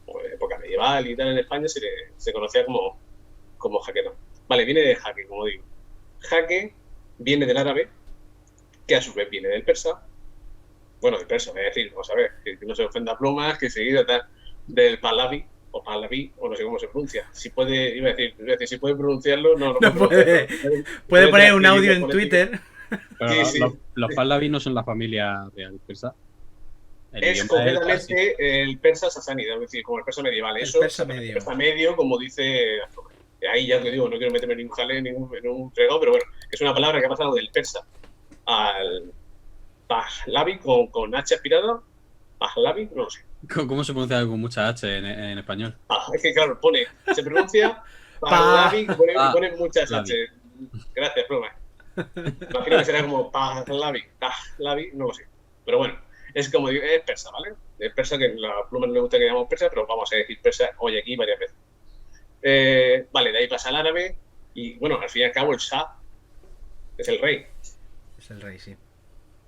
o en época medieval y tal, en España se conocía como jaquetón. Vale, viene de jaque, como digo. Jaque viene del árabe, que a su vez viene del persa. Bueno, del persa, es decir, vamos a ver, que no se ofenda plumas, que seguida tal, del pahlavi, o no sé cómo se pronuncia. Si puede pronunciarlo, no puede. Puede poner un audio en Twitter. Pero sí. Los pahlavi no son la familia real persa. Es completamente el persa sasánida, es decir, como el persa medieval. El eso, persa medio. El persa medio, como dice... Ahí ya te digo, no quiero meterme en un jaleo, en un fregado, pero bueno, es una palabra que ha pasado del persa al pahlavi con H aspirada, pahlavi, no lo sé. ¿Cómo se pronuncia algo con mucha H en español? Es que claro, se pronuncia Pahlavi y pone muchas H. Gracias, Roma. Imagino que será como Pahlavi, no lo sé. Pero bueno, es como digo, es persa, ¿vale? Es persa, que la pluma no le gusta que llamamos persa, pero vamos a decir persa hoy aquí varias veces. Vale, de ahí pasa el árabe y bueno, al fin y al cabo el Shah es el rey. Es el rey, sí.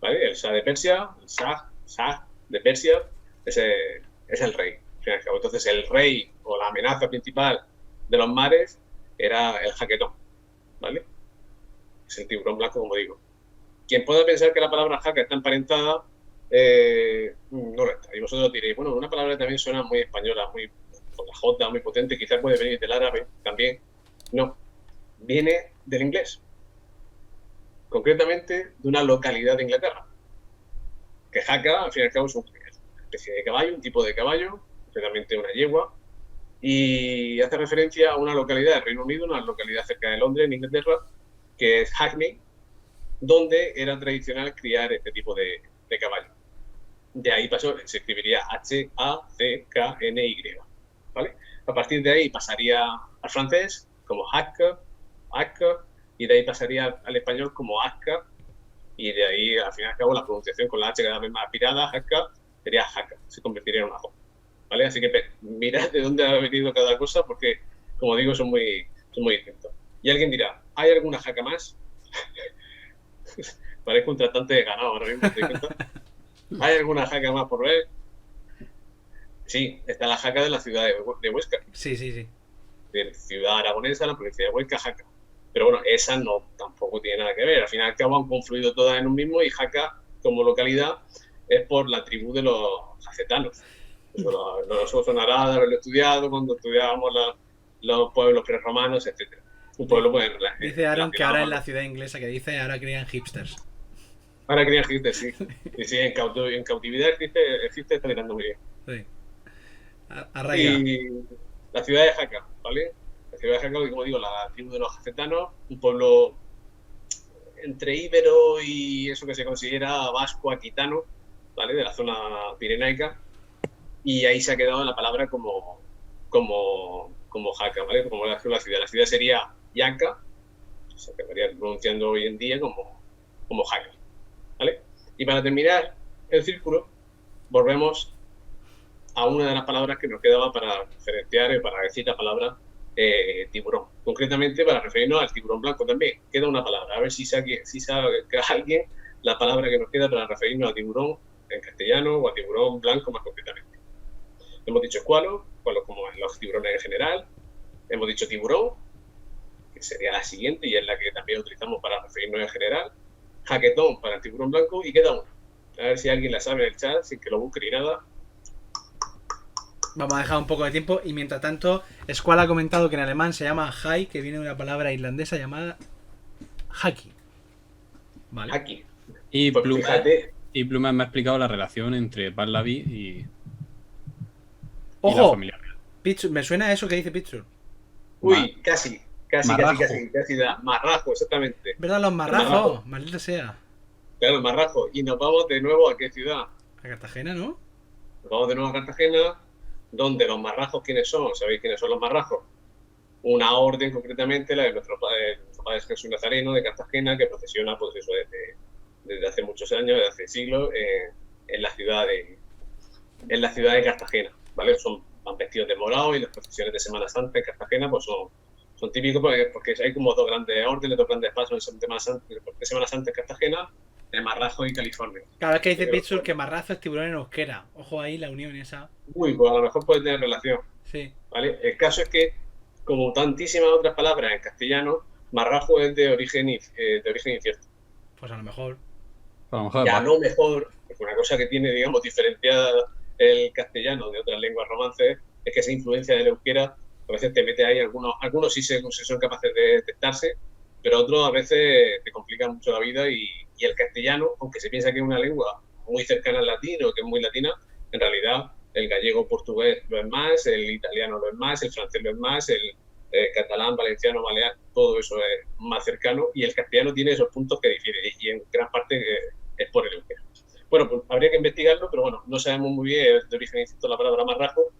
¿Vale? El Shah de Persia, el Shah de Persia es el rey. Al fin y al cabo. Entonces el rey o la amenaza principal de los mares era el jaquetón, ¿vale? Es el tiburón blanco, como digo. Quien pueda pensar que la palabra jaca está emparentada, no lo está. Y vosotros diréis, bueno, una palabra también suena muy española, muy con la J, muy potente, quizás puede venir del árabe también. No, viene del inglés. Concretamente de una localidad de Inglaterra. Que jaca, al fin y al cabo, es una especie de caballo, un tipo de caballo, concretamente una yegua, y hace referencia a una localidad del Reino Unido, una localidad cerca de Londres, en Inglaterra, que es Hackney, donde era tradicional criar este tipo de caballo. De ahí pasó, se escribiría H-A-C-K-N-Y, ¿vale? A partir de ahí pasaría al francés como hacka, y de ahí pasaría al español como asca, y de ahí, al fin y al cabo, la pronunciación con la H cada vez más aspirada, hacka, sería hacka, se convertiría en una J, ¿vale? Así que mirad de dónde ha venido cada cosa, porque, como digo, son muy distintos. Y alguien dirá, ¿hay alguna jaca más? Parezco un tratante de ganado ahora mismo. ¿Hay alguna jaca más por ver? Sí, está la jaca de la ciudad de Huesca. Sí. De ciudad aragonesa, la provincia de Huesca, Jaca. Pero bueno, esa no tampoco tiene nada que ver. Al final y al cabo han confluido todas en un mismo, y Jaca, como localidad, es por la tribu de los jacetanos. Eso sonará de haberlo estudiado cuando estudiábamos los pueblos prerromanos, etc. Un pueblo, pues, dice Aaron que ahora en la ciudad inglesa que dice, ahora crían hipsters. Ahora crían hipsters, sí. Y sí, en cautividad el hipster está mirando muy bien. Sí. Arraiga. Y la ciudad de Jaca, ¿vale? La ciudad de Jaca, como digo, la tribu de los jacetanos, un pueblo entre íbero y eso que se considera vasco-aquitano, ¿vale? De la zona pirenaica. Y ahí se ha quedado la palabra como Jaca, ¿vale? Como la ciudad. La ciudad sería Yaca, se acabaría pronunciando hoy en día como Jaca, ¿vale? Y para terminar el círculo, volvemos a una de las palabras que nos quedaba para diferenciar y para decir la palabra tiburón. Concretamente para referirnos al tiburón blanco también. Queda una palabra. A ver si sabe alguien la palabra que nos queda para referirnos a tiburón en castellano o a tiburón blanco más concretamente. Hemos dicho escualo como en los tiburones en general. Hemos dicho tiburón, que sería la siguiente y es la que también utilizamos para referirnos en general. Jaquetón para el tiburón blanco, y queda una. A ver si alguien la sabe en el chat, sin que lo busque ni nada. Vamos a dejar un poco de tiempo, y mientras tanto, Squall ha comentado que en alemán se llama Hai, que viene de una palabra irlandesa llamada Haki. ¿Vale? Haki. Y Pluma me ha explicado la relación entre Pahlavi y ¡ojo! La familia real. Pichu, me suena a eso que dice Pichu. Uy, casi. Marrajo, exactamente. ¿Verdad? Los marrajos, maldita sea. Claro, marrajo. Y nos vamos de nuevo a qué ciudad. A Cartagena, ¿no? Nos vamos de nuevo a Cartagena, donde los marrajos, ¿quiénes son? ¿Sabéis quiénes son los marrajos? Una orden, concretamente, la de nuestro padre Jesús Nazareno de Cartagena, que procesiona, pues eso, desde hace muchos años, desde hace siglos, en la ciudad de Cartagena, ¿vale? Van vestidos de morado, y las procesiones de Semana Santa en Cartagena pues son típicos, porque hay como dos grandes órdenes, dos grandes pasos en Semana Santa en Cartagena, de Marrajo y California. Cada vez que dice Pittsburgh que marrazo es tiburón en euskera. Ojo ahí la unión esa. Uy, pues a lo mejor puede tener relación. Sí. ¿Vale? El caso es que, como tantísimas otras palabras en castellano, marrajo es de origen incierto. Pues a lo mejor. Y a lo mejor, porque una cosa que tiene, digamos, diferenciada el castellano de otras lenguas romances, es que esa influencia del euskera a veces te mete ahí, algunos sí son capaces de detectarse, pero otros a veces te complican mucho la vida, y el castellano, aunque se piensa que es una lengua muy cercana al latín o que es muy latina, en realidad el gallego portugués lo es más, el italiano lo es más, el francés lo es más, el catalán, valenciano, balear, todo eso es más cercano, y el castellano tiene esos puntos que difieren, y en gran parte es por el euskera. Bueno, pues habría que investigarlo, pero bueno, no sabemos muy bien de origen instinto la palabra marrajo,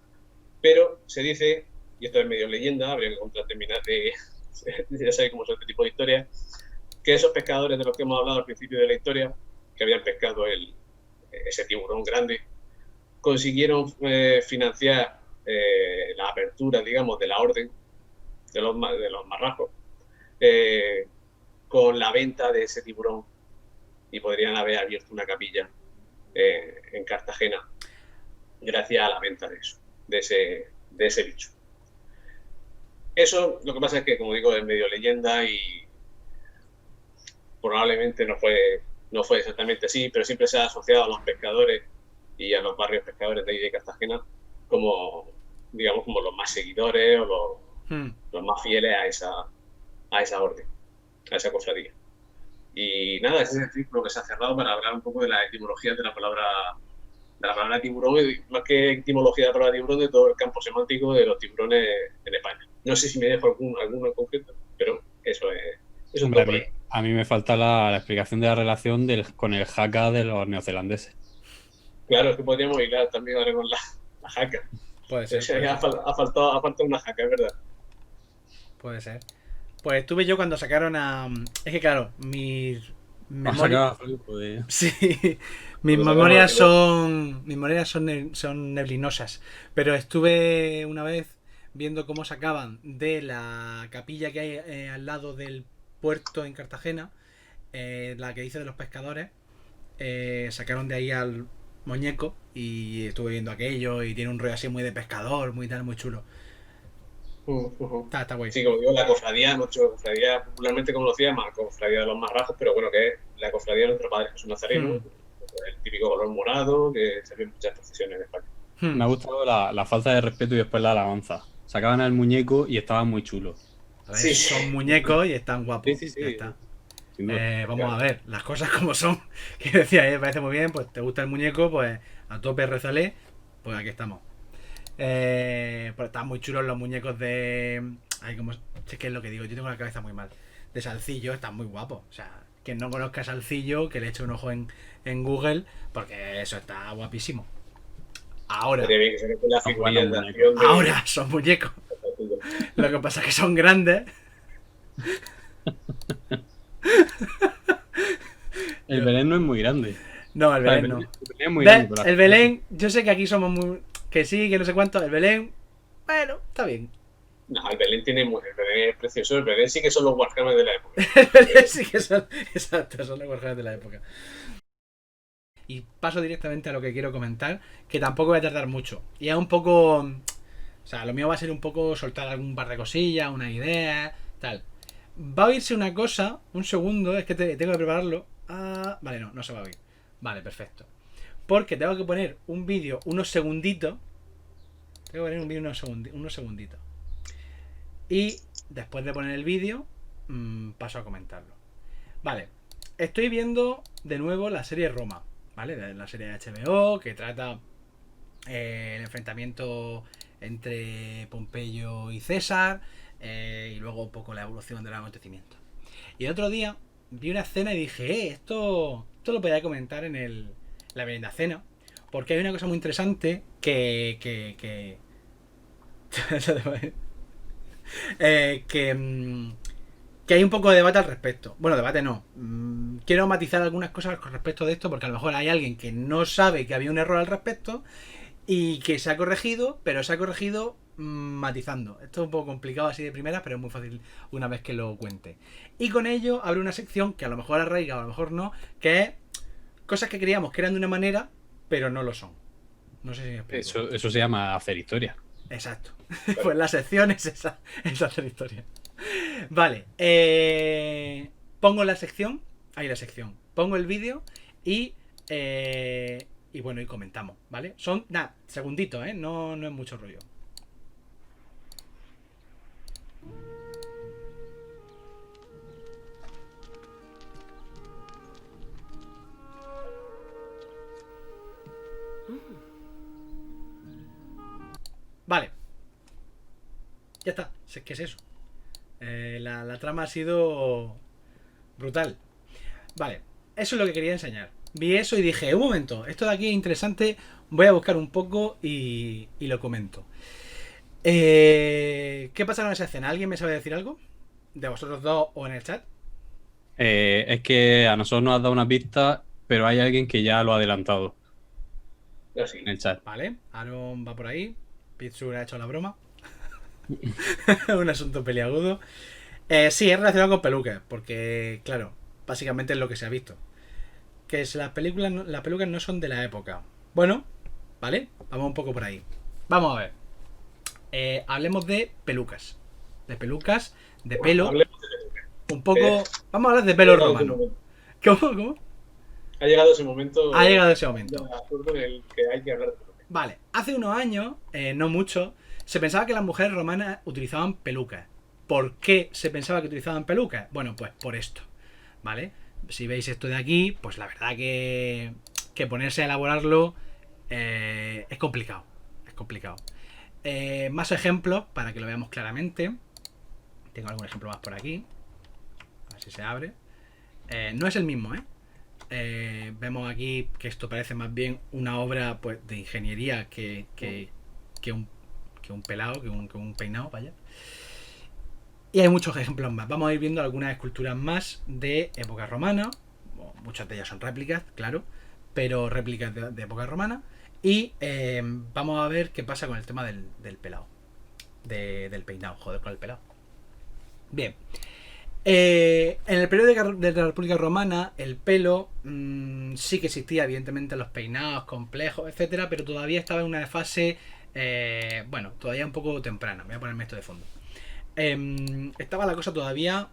pero se dice, y esto es medio leyenda, habría que terminar de ya sabéis cómo son este tipo de historias, que esos pescadores de los que hemos hablado al principio de la historia, que habían pescado ese tiburón grande, consiguieron financiar la apertura, digamos, de la orden de los marrajos con la venta de ese tiburón, y podrían haber abierto una capilla en Cartagena gracias a la venta de eso, de ese bicho. Eso, lo que pasa es que, como digo, es medio leyenda y probablemente no fue exactamente así, pero siempre se ha asociado a los pescadores y a los barrios pescadores de ahí de Cartagena como, digamos, como los más seguidores o los más fieles a esa orden, a esa cofradía. Y nada, ese es el círculo que se ha cerrado para hablar un poco de la etimología de la palabra tiburón, y más que etimología de la palabra tiburón, de todo el campo semántico de los tiburones en España. No sé si me dejo alguno en concreto, pero eso es un poco. A mí me falta la explicación de la relación con el jaca de los neozelandeses. Claro, es que podríamos hilar también ahora con la jaca. Puede ser. Ha faltado una jaca, es verdad. Puede ser. Pues estuve yo cuando sacaron a... Es que claro, mis memorias... Sí, mis memorias son neblinosas. Pero estuve una vez viendo cómo sacaban de la capilla que hay al lado del puerto en Cartagena, la que dice de los pescadores, sacaron de ahí al muñeco y estuve viendo aquello y tiene un rollo así muy de pescador, muy tal, muy chulo. Está guay. Sí, como digo, la cofradía popularmente como lo se llama, cofradía de los marrajos, pero bueno, que es la cofradía de nuestro Padre Jesús Nazareno, el típico color morado que se ve en muchas procesiones en España. Me ha gustado la falta de respeto y después la alabanza. Sacaban al muñeco y estaban muy chulos. Sí, son muñecos y están guapos. Sí. Ya está. Vamos claro. A ver, las cosas como son. Que decía, me parece muy bien, pues te gusta el muñeco, pues a tope rezale, pues aquí estamos. Pues están muy chulos los muñecos de... Ay, como... Es que es lo que digo, yo tengo la cabeza muy mal. De Salcillo, están muy guapos. O sea, quien no conozca Salcillo, que le eche un ojo en Google, porque eso está guapísimo. Ahora son muñecos. Lo que pasa es que son grandes. El Belén no es muy grande. No, el Belén no. El Belén es muy grande, el Belén, yo sé que aquí somos muy... Que sí, que no sé cuánto. El Belén, bueno, está bien. No, el Belén es precioso. El Belén sí que son los Warhammer de la época. El Belén sí que son... Exacto, son los Warhammer de la época. Y paso directamente a lo que quiero comentar, que tampoco voy a tardar mucho. Y es un poco... O sea, lo mío va a ser un poco soltar algún par de cosillas, una idea, tal. Va a oírse una cosa, un segundo, es que tengo que prepararlo. Vale, no se va a oír. Vale, perfecto. Porque tengo que poner un vídeo unos segunditos. Tengo que poner un vídeo unos segunditos. Y después de poner el vídeo, paso a comentarlo. Vale, estoy viendo de nuevo la serie Roma, ¿vale? La serie de HBO que trata el enfrentamiento entre Pompeyo y César, y luego un poco la evolución de los acontecimientos. Y el otro día vi una escena y dije, esto lo podía comentar en la merienda cena, porque hay una cosa muy interesante que hay un poco de debate al respecto. Bueno, debate no. Quiero matizar algunas cosas con respecto de esto, porque a lo mejor hay alguien que no sabe que había un error al respecto y que se ha corregido, pero se ha corregido matizando. Esto es un poco complicado así de primeras, pero es muy fácil una vez que lo cuente. Y con ello abre una sección que a lo mejor arraiga o a lo mejor no, que es cosas que creíamos que eran de una manera, pero no lo son. No sé si me explico. Eso se llama hacer historia. Exacto. Pues la sección es esa, es hacer historia. Vale, pongo la sección. Ahí la sección. Pongo el vídeo y bueno, y comentamos, ¿vale? Son, nada, segunditos, no es mucho rollo. Vale. Ya está. ¿Qué es eso? La trama ha sido brutal. Vale. Eso es lo que quería enseñar. Vi eso y dije, un momento, esto de aquí es interesante, voy a buscar un poco y lo comento. ¿Qué pasa con esa escena? ¿Alguien me sabe decir algo? ¿De vosotros dos o en el chat? Es que a nosotros nos has dado una pista, pero hay alguien que ya lo ha adelantado Así. en el chat. Vale, Aaron va por ahí. Pitsur ha hecho la broma. Un asunto peliagudo. Sí, es relacionado con pelucas, porque, claro, básicamente es lo que se ha visto. Que es, las pelucas no son de la época. Bueno, ¿vale? Vamos un poco por ahí. Vamos a ver. Hablemos de pelucas. De pelucas, de pelo. Hablemos de Un poco. Vamos a hablar de pelo romano. ¿Cómo? ¿Cómo? Ha llegado ese momento. Ha llegado ese momento. En el que hay que hablar de pelucas. Vale, hace unos años, no mucho, se pensaba que las mujeres romanas utilizaban pelucas. ¿Por qué se pensaba que utilizaban pelucas? Bueno, pues por esto, ¿vale? Si veis esto de aquí, pues la verdad que ponerse a elaborarlo es complicado. Es complicado. Más ejemplos para que lo veamos claramente. Tengo algún ejemplo más por aquí. A ver si se abre. No es el mismo, ¿eh? Vemos aquí que esto parece más bien una obra pues, de ingeniería que un pelado, que un peinado, vaya. Y hay muchos ejemplos más. Vamos a ir viendo algunas esculturas más de época romana. Muchas de ellas son réplicas, claro, pero réplicas de época romana. Y vamos a ver qué pasa con el tema del pelado. Del peinado, joder, con el pelado. Bien. En el periodo de la República Romana, el pelo sí que existía, evidentemente, los peinados complejos, etcétera, pero todavía estaba en una fase, bueno, todavía un poco temprana. Voy a ponerme esto de fondo. Estaba la cosa todavía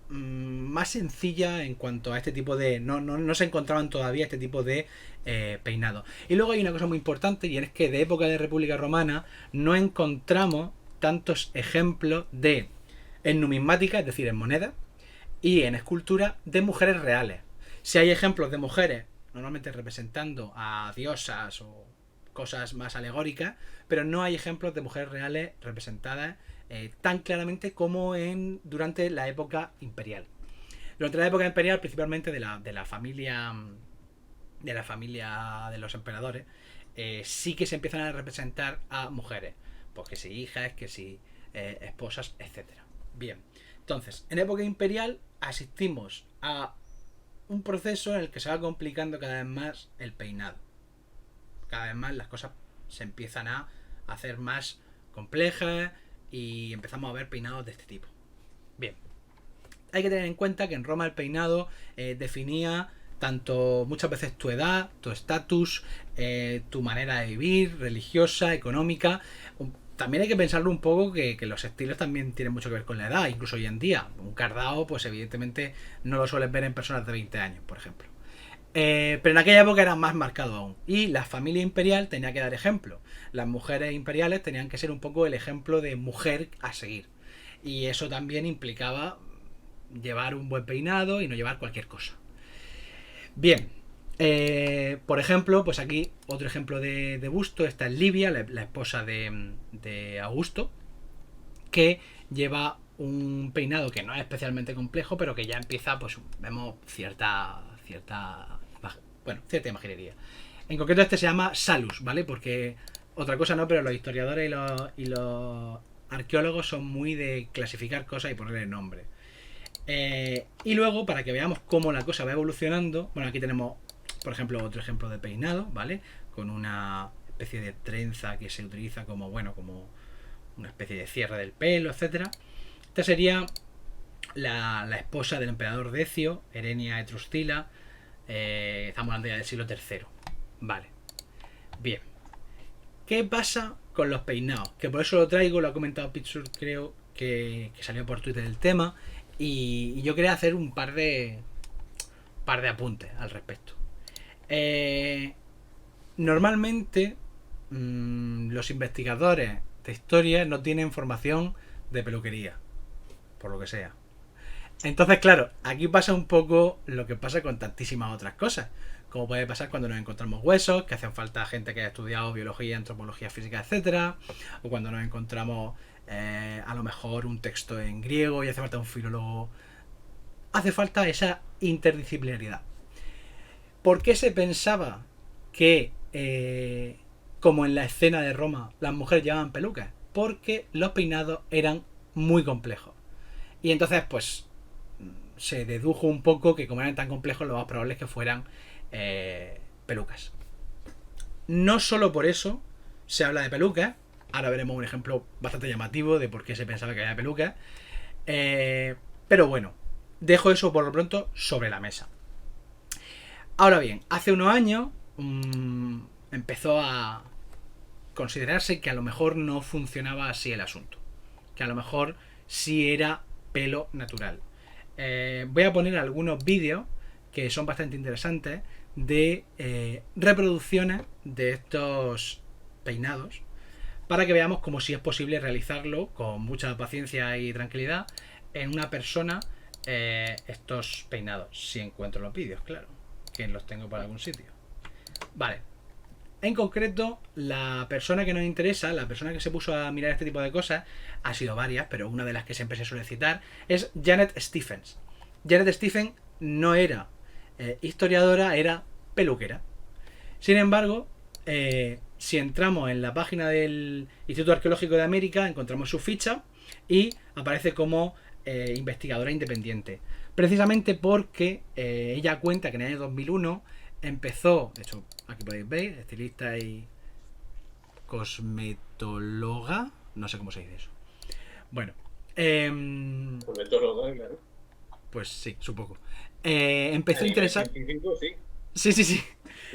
más sencilla en cuanto a este tipo de. No se encontraban todavía este tipo de peinados. Y luego hay una cosa muy importante, y es que de época de República Romana no encontramos tantos ejemplos en numismática, es decir, en moneda, y en escultura de mujeres reales. Si hay ejemplos de mujeres, normalmente representando a diosas o cosas más alegóricas, pero no hay ejemplos de mujeres reales representadas tan claramente como durante la época imperial. Durante la época imperial, principalmente de la familia de los emperadores, sí que se empiezan a representar a mujeres, pues que si hijas, que si esposas, etcétera. Bien, entonces, en época imperial asistimos a un proceso en el que se va complicando cada vez más el peinado. Cada vez más las cosas se empiezan a hacer más complejas y empezamos a ver peinados de este tipo. Bien, hay que tener en cuenta que en Roma el peinado definía tanto muchas veces tu edad, tu estatus, tu manera de vivir, religiosa, económica. También hay que pensarlo un poco que los estilos también tienen mucho que ver con la edad, incluso hoy en día. Un cardao, pues evidentemente no lo sueles ver en personas de 20 años, por ejemplo. Pero en aquella época era más marcado aún. Y la familia imperial tenía que dar ejemplo. Las mujeres imperiales tenían que ser un poco el ejemplo de mujer a seguir. Y eso también implicaba llevar un buen peinado y no llevar cualquier cosa. Bien. Por ejemplo, pues aquí otro ejemplo de busto. Esta es Livia, la esposa de Augusto, que lleva un peinado que no es especialmente complejo, pero que ya empieza, pues vemos cierta imaginería. En concreto este se llama Salus, ¿vale? Porque otra cosa no, pero los historiadores y los arqueólogos son muy de clasificar cosas y ponerle nombre. Y luego, para que veamos cómo la cosa va evolucionando, bueno, aquí tenemos, por ejemplo, otro ejemplo de peinado, ¿vale? Con una especie de trenza que se utiliza como una especie de cierre del pelo, etcétera. Esta sería la esposa del emperador Decio, Herenia Etruscila. Estamos hablando ya del siglo III. Vale. Bien. ¿Qué pasa con los peinados? Que por eso lo traigo, lo ha comentado Pitsur, creo que salió por Twitter el tema. Y yo quería hacer un par de apuntes al respecto. Normalmente los investigadores de historia no tienen formación de peluquería, por lo que sea. Entonces, claro, aquí pasa un poco lo que pasa con tantísimas otras cosas, como puede pasar cuando nos encontramos huesos, que hacen falta gente que haya estudiado biología, antropología, física, etcétera, o cuando nos encontramos a lo mejor un texto en griego y hace falta un filólogo. Hace falta esa interdisciplinaridad. ¿Por qué se pensaba que, como en la escena de Roma, las mujeres llevaban pelucas? Porque los peinados eran muy complejos. Y entonces, pues, se dedujo un poco que como eran tan complejos, lo más probable es que fueran pelucas. No solo por eso se habla de pelucas. Ahora veremos un ejemplo bastante llamativo de por qué se pensaba que había pelucas. Pero bueno, dejo eso por lo pronto sobre la mesa. Ahora bien, hace unos años empezó a considerarse que a lo mejor no funcionaba así el asunto. Que a lo mejor sí era pelo natural. Voy a poner algunos vídeos que son bastante interesantes de reproducciones de estos peinados para que veamos como si es posible realizarlo con mucha paciencia y tranquilidad en una persona estos peinados. Si encuentro los vídeos, claro, que los tengo por algún sitio. Vale. En concreto, la persona que nos interesa, la persona que se puso a mirar este tipo de cosas, ha sido varias, pero una de las que siempre se suele citar es Janet Stephens. Janet Stephens no era historiadora, era peluquera. Sin embargo, si entramos en la página del Instituto Arqueológico de América, encontramos su ficha y aparece como investigadora independiente. Precisamente porque ella cuenta que en el año 2001 empezó, de hecho aquí podéis ver, estilista y cosmetóloga, no sé cómo se dice eso. Bueno, cosmetóloga, claro. Pues sí, supongo. Empezó a interesar. Sí. Sí. Si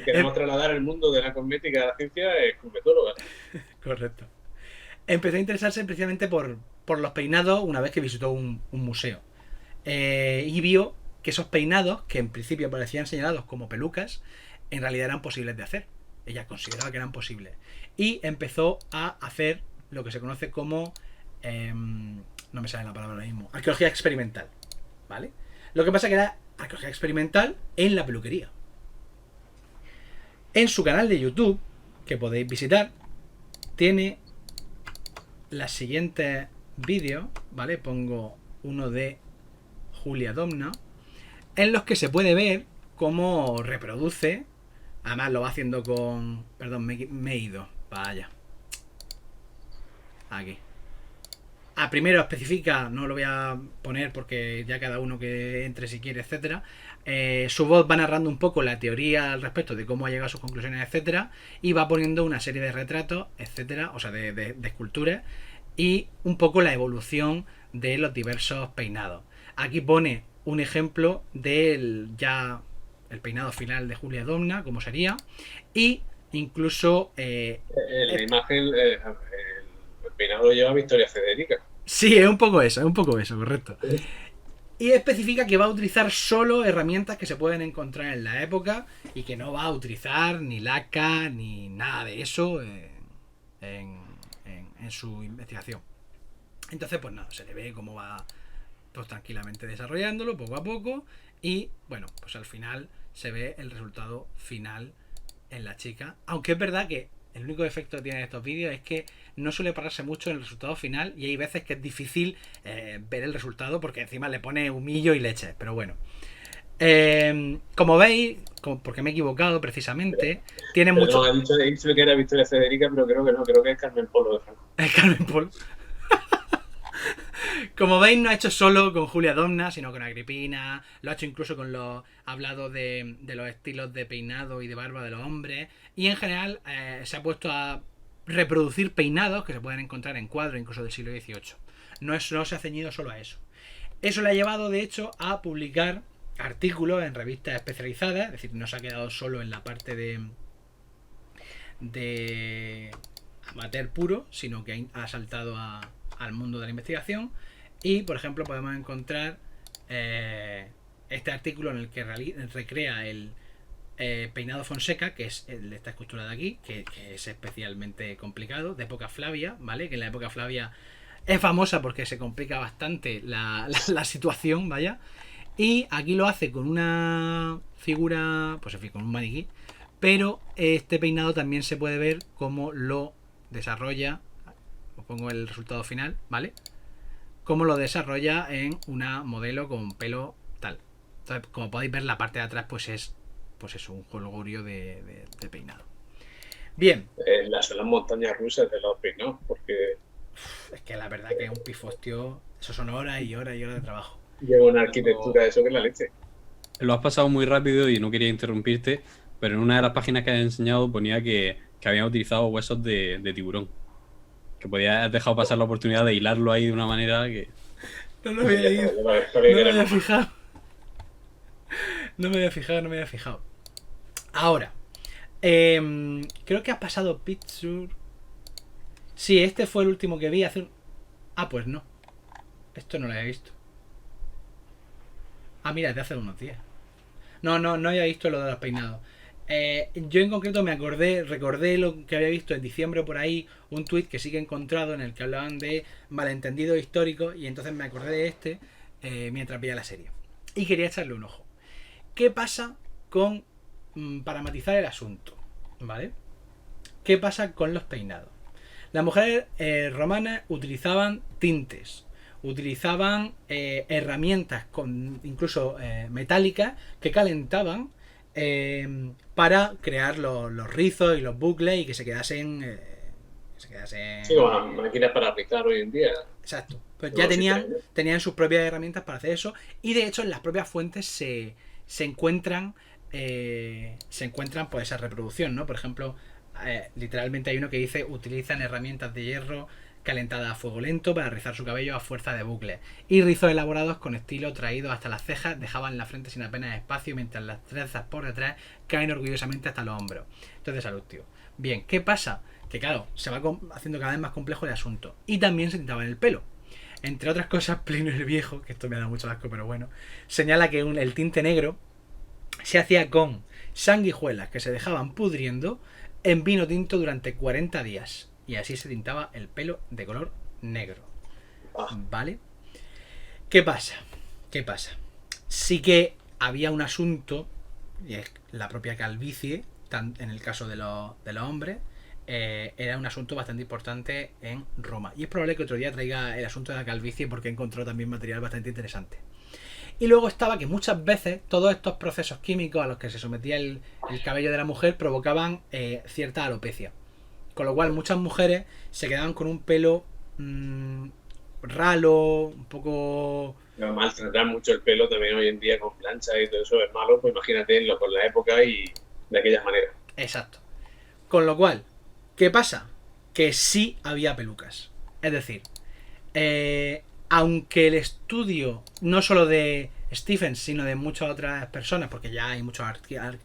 queremos trasladar el mundo de la cosmética a la ciencia, es cosmetóloga. Correcto. Empezó a interesarse precisamente por los peinados una vez que visitó un museo. Y vio que esos peinados, que en principio parecían señalados como pelucas, en realidad eran posibles de hacer. Ella consideraba que eran posibles. Y empezó a hacer lo que se conoce como... no me sale la palabra ahora mismo. Arqueología experimental. ¿Vale? Lo que pasa que era arqueología experimental en la peluquería. En su canal de YouTube, que podéis visitar, tiene los siguientes vídeos, ¿vale? Pongo uno de Julia Domna, en los que se puede ver cómo reproduce. Además lo va haciendo con... Perdón, me he ido. Vaya. Aquí. Primero especifica, no lo voy a poner porque ya cada uno que entre si quiere, etcétera. Su voz va narrando un poco la teoría al respecto de cómo ha llegado a sus conclusiones, etcétera. Y va poniendo una serie de retratos, etcétera, o sea, de esculturas. Y un poco la evolución de los diversos peinados. Aquí pone un ejemplo del ya el peinado final de Julia Domna, como sería. Y incluso... la imagen... el peinado lo lleva Victoria Federica. Sí, es un poco eso, correcto. Y especifica que va a utilizar solo herramientas que se pueden encontrar en la época y que no va a utilizar ni laca ni nada de eso en su investigación. Entonces, pues nada, se le ve cómo va pues tranquilamente desarrollándolo poco a poco y bueno, pues al final se ve el resultado final en la chica. Aunque es verdad que el único defecto que tienen estos vídeos es que no suele pararse mucho en el resultado final y hay veces que es difícil ver el resultado porque encima le pone humillo y leche, pero bueno. Como veis, porque me he equivocado precisamente, tiene mucho... No, he dicho que era Victoria Federica, pero creo que no, creo que es Carmen Polo de Franco. Es Carmen Polo. Como veis, no ha hecho solo con Julia Domna, sino con Agripina. Lo ha hecho incluso con los... Ha hablado de los estilos de peinado y de barba de los hombres. Y en general se ha puesto a reproducir peinados que se pueden encontrar en cuadros incluso del siglo XVIII. No se ha ceñido solo a eso. Eso le ha llevado, de hecho, a publicar artículos en revistas especializadas. Es decir, no se ha quedado solo en la parte de amateur puro, sino que ha saltado al mundo de la investigación. Y, por ejemplo, podemos encontrar este artículo en el que recrea el peinado Fonseca, que es el de esta escultura de aquí, que es especialmente complicado, de época Flavia, ¿vale? Que en la época Flavia es famosa porque se complica bastante la situación, vaya. Y aquí lo hace con una figura, pues en fin, con un maniquí. Pero este peinado también se puede ver cómo lo desarrolla. Os pongo el resultado final, ¿vale? Cómo lo desarrolla en una modelo con pelo tal. Entonces, como podéis ver, la parte de atrás pues es pues eso, un jolgorio de peinado. Bien. Son las montañas rusas de los peinados, porque... Es que la verdad que es un pifostio, eso son horas y horas y horas de trabajo. Lleva una arquitectura de eso que es la leche. Lo has pasado muy rápido y no quería interrumpirte, pero en una de las páginas que has enseñado ponía que habían utilizado huesos de tiburón. Que podías dejado pasar la oportunidad de hilarlo ahí de una manera que... No lo había ido. No me había fijado. No me había fijado. Ahora, creo que ha pasado Picture. Sí, este fue el último que vi hace un... Ah, pues no. Esto no lo había visto. Ah, mira, es de hace unos días. No había visto lo de los peinados. Yo en concreto recordé lo que había visto en diciembre por ahí, un tuit que sí que he encontrado en el que hablaban de malentendidos históricos, y entonces me acordé de este mientras veía la serie. Y quería echarle un ojo. ¿Qué pasa con... para matizar el asunto, ¿vale? ¿Qué pasa con los peinados? Las mujeres romanas utilizaban tintes, utilizaban herramientas incluso metálicas que calentaban para crear los rizos y los bucles y que se quedasen... Sí, como máquinas para rizar hoy en día. Exacto. Pues ya tenían sus propias herramientas para hacer eso, y de hecho en las propias fuentes se encuentran pues esa reproducción, ¿no? Por ejemplo, literalmente hay uno que dice: utilizan herramientas de hierro calentadas a fuego lento para rizar su cabello a fuerza de bucles, y rizos elaborados con estilo traídos hasta las cejas dejaban la frente sin apenas espacio, mientras las trenzas por detrás caen orgullosamente hasta los hombros. Entonces, salud, tío. Bien, ¿qué pasa? Que claro, se va haciendo cada vez más complejo el asunto, y también se tintaban el pelo. Entre otras cosas, Plinio el Viejo, que esto me da mucho asco, pero bueno, señala que el tinte negro se hacía con sanguijuelas que se dejaban pudriendo en vino tinto durante 40 días. Y así se tintaba el pelo de color negro. ¿Vale? ¿Qué pasa? Sí que había un asunto, y es la propia calvicie, en el caso de los hombres, era un asunto bastante importante en Roma. Y es probable que otro día traiga el asunto de la calvicie, porque encontró también material bastante interesante. Y luego estaba que muchas veces todos estos procesos químicos a los que se sometía el cabello de la mujer provocaban cierta alopecia. Con lo cual muchas mujeres se quedaban con un pelo ralo, un poco... Maltratar mucho el pelo también hoy en día con planchas y todo eso es malo, pues imagínate con la época y de aquella manera. Exacto. Con lo cual, ¿qué pasa? Que sí había pelucas. Es decir, aunque el estudio, no solo de Stephens, sino de muchas otras personas, porque ya hay muchos artículos,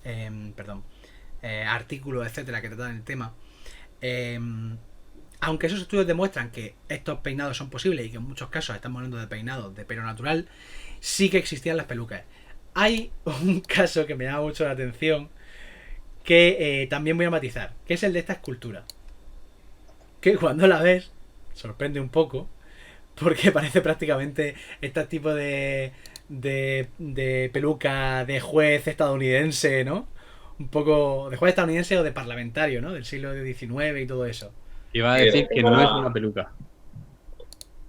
etcétera, que tratan el tema, aunque esos estudios demuestran que estos peinados son posibles y que en muchos casos estamos hablando de peinados de pelo natural, sí que existían las pelucas. Hay un caso que me llama mucho la atención, que también voy a matizar, que es el de esta escultura, que cuando la ves sorprende un poco, porque parece prácticamente este tipo de peluca de juez estadounidense, ¿no? Un poco de juez estadounidense o de parlamentario, ¿no? Del siglo XIX y todo eso. Iba a decir que no es una peluca.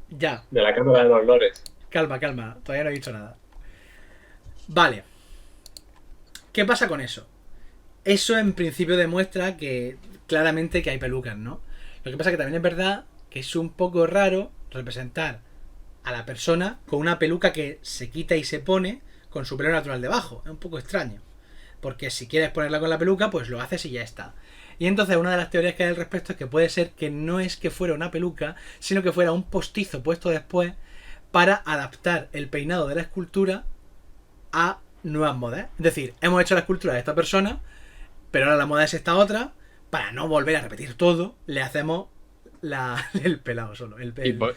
Ya. De la Cámara de los Lores. Calma, todavía no he dicho nada. Vale. ¿Qué pasa con eso? Eso en principio demuestra que claramente que hay pelucas, ¿no? Lo que pasa que también es verdad que es un poco raro representar a la persona con una peluca que se quita y se pone con su pelo natural debajo. Es un poco extraño. Porque si quieres ponerla con la peluca, pues lo haces y ya está. Y entonces una de las teorías que hay al respecto es que puede ser que no es que fuera una peluca, sino que fuera un postizo puesto después para adaptar el peinado de la escultura a nuevas modas. Es decir, hemos hecho la escultura de esta persona, pero ahora la moda es esta otra. Para no volver a repetir todo, le hacemos el pelado solo.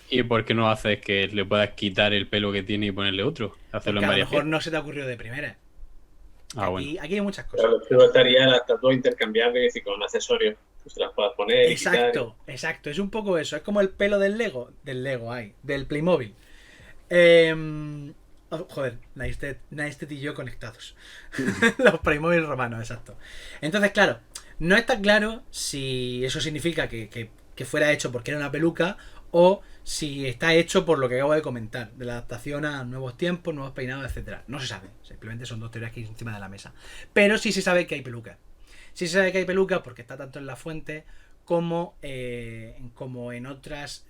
¿Y por qué no haces que le puedas quitar el pelo que tiene y ponerle otro? Hacerlo en a lo varias mejor no se te ha ocurrido de primera. Bueno. Aquí hay muchas cosas. Pero estaría las tatuas intercambiables, es decir, con accesorios que se las puedas poner. Exacto. Es un poco eso. Es como el pelo del Playmobil. Joder, Naistet y yo conectados. Los Playmobil romanos, exacto. Entonces, claro, no está claro si eso significa que fuera hecho porque era una peluca o si está hecho por lo que acabo de comentar, de la adaptación a nuevos tiempos, nuevos peinados, etcétera. No se sabe, simplemente son dos teorías que hay encima de la mesa. Pero sí se sabe que hay pelucas. Sí se sabe que hay pelucas porque está tanto en la fuente como en otras...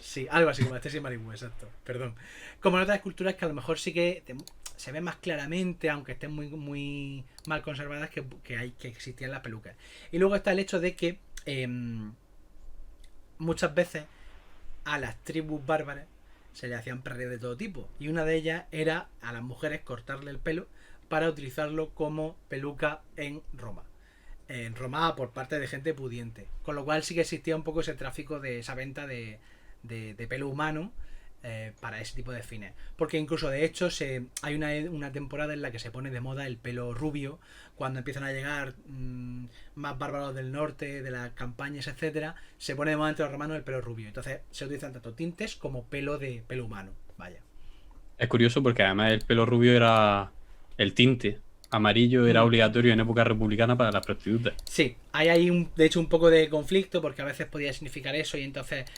sí, algo así como este sin Maribu, exacto, perdón. Como en otras esculturas que a lo mejor sí que se ve más claramente, aunque estén muy, muy mal conservadas, que existían las pelucas. Y luego está el hecho de que muchas veces a las tribus bárbaras se le hacían praderas de todo tipo. Y una de ellas era a las mujeres cortarle el pelo para utilizarlo como peluca en Roma. En Roma por parte de gente pudiente. Con lo cual sí que existía un poco ese tráfico de esa venta de pelo humano para ese tipo de fines. Porque incluso de hecho hay una temporada en la que se pone de moda el pelo rubio, cuando empiezan a llegar más bárbaros del norte, de las campañas, etcétera, se pone de moda entre los romanos el pelo rubio. Entonces se utilizan tanto tintes como pelo humano. Vaya. Es curioso porque además el pelo rubio era el tinte. Amarillo era obligatorio en época republicana para las prostitutas. Sí, hay ahí de hecho un poco de conflicto porque a veces podía significar eso y entonces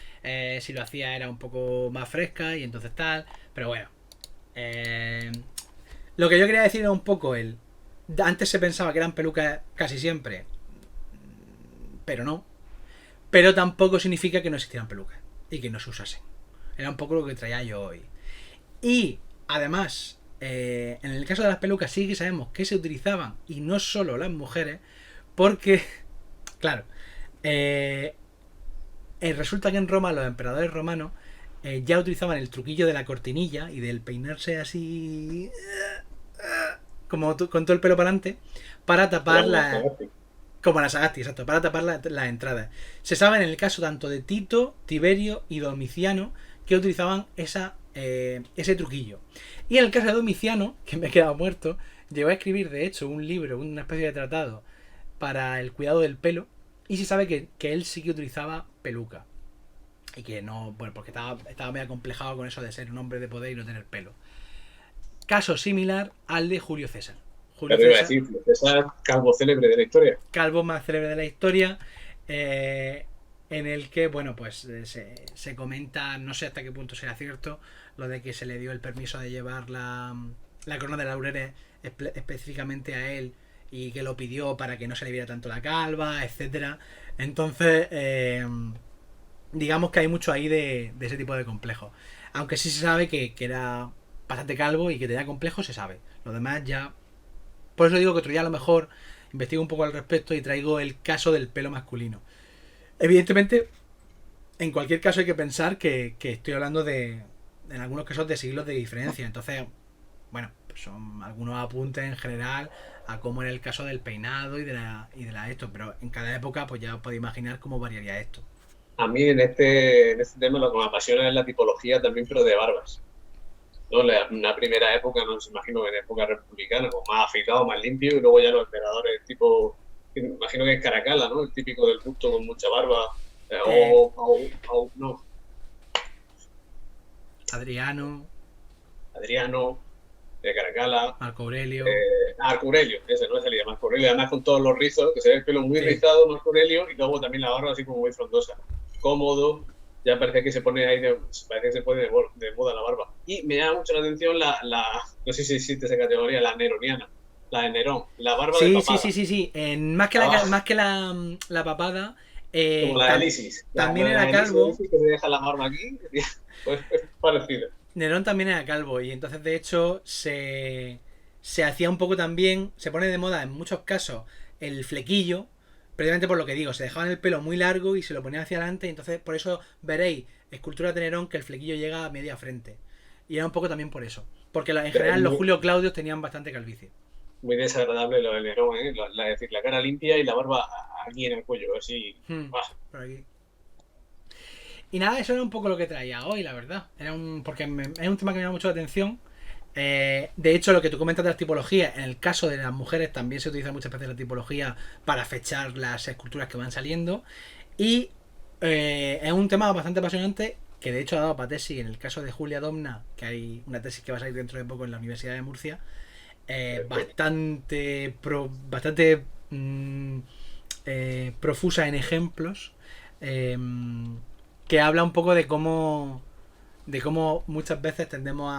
si lo hacía era un poco más fresca y entonces tal, pero bueno. Lo que yo quería decir era un poco antes se pensaba que eran pelucas casi siempre, pero no. Pero tampoco significa que no existieran pelucas y que no se usasen. Era un poco lo que traía yo hoy. Y además... en el caso de las pelucas sí que sabemos que se utilizaban y no solo las mujeres porque claro resulta que en Roma los emperadores romanos ya utilizaban el truquillo de la cortinilla y del peinarse así como con todo el pelo para adelante para tapar como la Sagasti, exacto, para tapar las entradas. Se sabe en el caso tanto de Tito, Tiberio y Domiciano que utilizaban ese truquillo. Y en el caso de Domiciano, que me he quedado muerto, llegó a escribir de hecho un libro, una especie de tratado para el cuidado del pelo, y se sabe que él sí que utilizaba peluca. Y que no, bueno, porque estaba muy acomplejado con eso de ser un hombre de poder y no tener pelo. Caso similar al de Julio César. Julio César, calvo célebre de la historia. Calvo más célebre de la historia. En el que, bueno, pues se comenta, no sé hasta qué punto sea cierto, lo de que se le dio el permiso de llevar la corona de laureles específicamente a él y que lo pidió para que no se le viera tanto la calva, etcétera. Entonces, digamos que hay mucho ahí de ese tipo de complejos. Aunque sí se sabe que era bastante calvo y que tenía complejos, se sabe. Lo demás ya... Por eso digo que otro día a lo mejor investigo un poco al respecto y traigo el caso del pelo masculino. Evidentemente, en cualquier caso hay que pensar que estoy hablando en algunos casos de siglos de diferencia. Entonces, bueno, pues son algunos apuntes en general a cómo era el caso del peinado y de la esto. Pero en cada época, pues ya os podéis imaginar cómo variaría esto. A mí en este tema lo que me apasiona es la tipología también, pero de barbas. ¿No? Una primera época, no se imagino que en época republicana, pues más afeitado, más limpio, y luego ya los emperadores tipo, imagino que es Caracalla, ¿no? El típico del busto con mucha barba. No. Adriano, de Caracalla. Marco Aurelio. Marco Aurelio, ese no salía Marco Aurelio, además con todos los rizos, que se ve el pelo muy rizado, Marco Aurelio, y luego también la barba así como muy frondosa. Cómodo, ya parece que se pone ahí parece que se pone de moda la barba. Y me llama mucho la atención no sé si existe esa categoría, la neroniana, la de Nerón, la barba de papada. Sí. Más que la papada. Como la de Lisis. También era calvo. Que se deja la barba aquí, pues es parecido. Nerón también era calvo y entonces de hecho se hacía un poco también, se pone de moda en muchos casos el flequillo, precisamente por lo que digo, se dejaban el pelo muy largo y se lo ponían hacia adelante y entonces por eso veréis esculturas de Nerón que el flequillo llega a media frente. Y era un poco también por eso, porque en general los Julio Claudios tenían bastante calvicie. Muy desagradable lo de Nerón, ¿eh? Es decir, la cara limpia y la barba aquí en el cuello, así. Por aquí. Y nada, eso era un poco lo que traía hoy, la verdad. Porque es un tema que me llama mucho la atención. De hecho, lo que tú comentas de las tipologías, en el caso de las mujeres también se utiliza muchas veces la tipología para fechar las esculturas que van saliendo. Y es un tema bastante apasionante que de hecho ha dado para tesis en el caso de Julia Domna, que hay una tesis que va a salir dentro de poco en la Universidad de Murcia. Bastante profusa en ejemplos que habla un poco de cómo muchas veces tendemos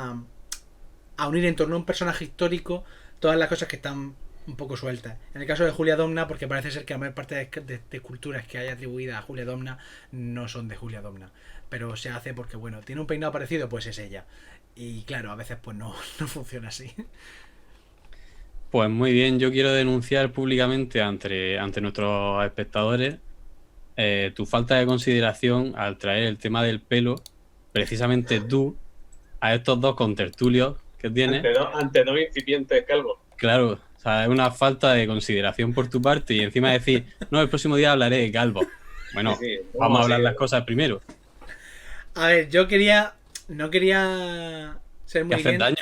a unir en torno a un personaje histórico todas las cosas que están un poco sueltas. En el caso de Julia Domna, porque parece ser que la mayor parte de culturas que hay atribuidas a Julia Domna no son de Julia Domna, pero se hace porque, bueno, tiene un peinado parecido, pues es ella. Y claro, a veces pues no funciona así. Pues muy bien, yo quiero denunciar públicamente ante nuestros espectadores tu falta de consideración al traer el tema del pelo, precisamente tú, a estos dos contertulios que tienes. Ante dos incipientes calvos. Claro, o sea, es una falta de consideración por tu parte y encima decir, no, el próximo día hablaré de calvo. Bueno, sí, vamos a hablar las cosas primero. A ver, no quería ser muy hacer daño.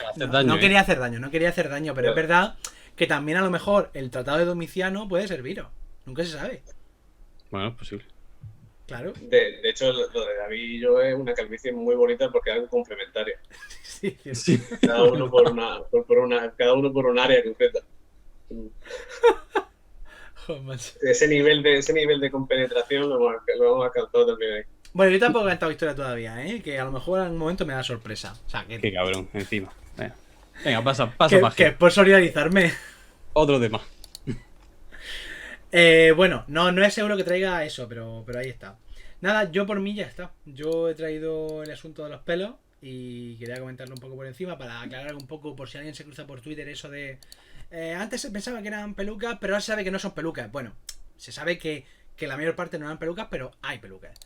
No quería hacer daño, pero es verdad que también a lo mejor el tratado de Domiciano puede serviros. Nunca se sabe. Bueno, es posible. Claro. De hecho, lo de David y yo es una calvicie muy bonita porque es algo complementario. Sí. Cada uno por un área concreta. Ese nivel de compenetración lo hemos alcanzado también ahí. Bueno, yo tampoco he cantado historia todavía, que a lo mejor en algún momento me da sorpresa. O sea, Qué cabrón, encima. Venga, pasa que es por solidarizarme. Otro tema. Bueno, no es seguro que traiga eso, pero ahí está. Nada, yo por mí ya está. Yo he traído el asunto de los pelos y quería comentarlo un poco por encima para aclarar un poco por si alguien se cruza por Twitter eso de... antes se pensaba que eran pelucas, pero ahora se sabe que no son pelucas. Bueno, se sabe que la mayor parte no eran pelucas, pero hay pelucas.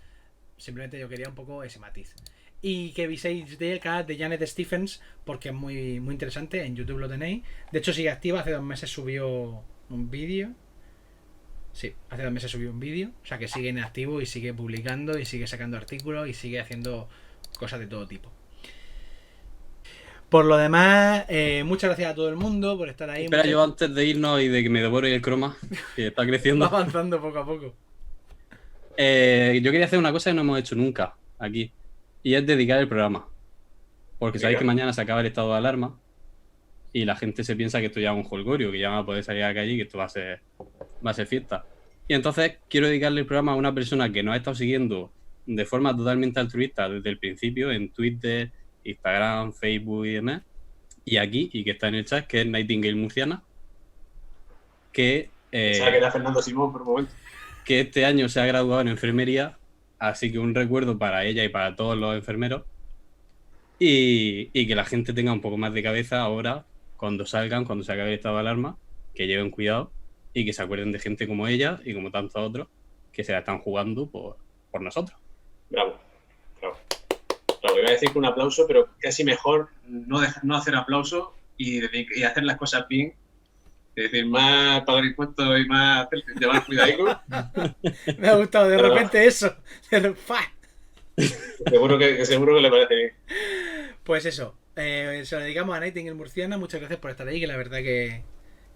Simplemente yo quería un poco ese matiz. Y que viséis el canal de Janet Stephens porque es muy, muy interesante. En YouTube lo tenéis. De hecho sigue activa. Hace 2 meses subió un vídeo. Sí, hace 2 meses subió un vídeo. O sea que sigue en activo y sigue publicando y sigue sacando artículos y sigue haciendo cosas de todo tipo. Por lo demás, muchas gracias a todo el mundo por estar ahí. Espera, yo antes de irnos y de que me devore el croma, que está creciendo. Va avanzando poco a poco. Yo quería hacer una cosa que no hemos hecho nunca aquí. Y es dedicar el programa. Porque sabéis que mañana se acaba el estado de alarma y la gente se piensa que esto ya es un jolgorio, que ya van a poder salir a la calle y que esto va a ser fiesta. Y entonces quiero dedicarle el programa a una persona que nos ha estado siguiendo de forma totalmente altruista desde el principio, en Twitter, Instagram, Facebook y demás. Y aquí, y que está en el chat, que es Nightingale Murciana. Que era Fernando Simón por un momento. Que este año se ha graduado en enfermería. Así que un recuerdo para ella y para todos los enfermeros. Y que la gente tenga un poco más de cabeza ahora, cuando se acabe el estado de alarma, que lleven cuidado y que se acuerden de gente como ella y como tantos otros que se la están jugando por nosotros. Bravo. Iba a decir que un aplauso, pero casi mejor no hacer aplauso y hacer las cosas bien. Es decir, más pagar impuestos y más llevar cuidadico. Me ha gustado de repente eso. Seguro que le parece bien. Pues eso. Se lo dedicamos a Nightingale Murciana. Muchas gracias por estar ahí, que la verdad que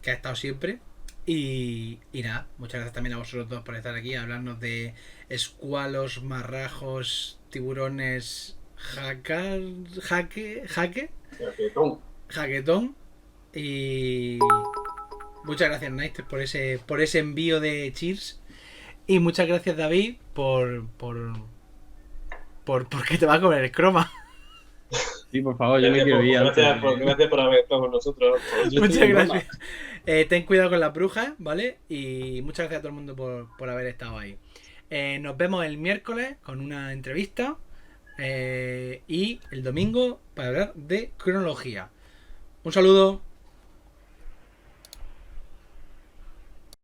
ha estado siempre. Y nada, muchas gracias también a vosotros dos por estar aquí, a hablarnos de escualos, marrajos, tiburones, jaquetón. Y muchas gracias, Night, por ese envío de cheers. Y muchas gracias, David, por que te va a comer el croma. Sí, por favor, yo me quiero ir. Gracias por haber estado con nosotros. Muchas gracias. Ten cuidado con las brujas, ¿vale? Y muchas gracias a todo el mundo por haber estado ahí. Nos vemos el miércoles con una entrevista. Y el domingo para hablar de cronología. Un saludo.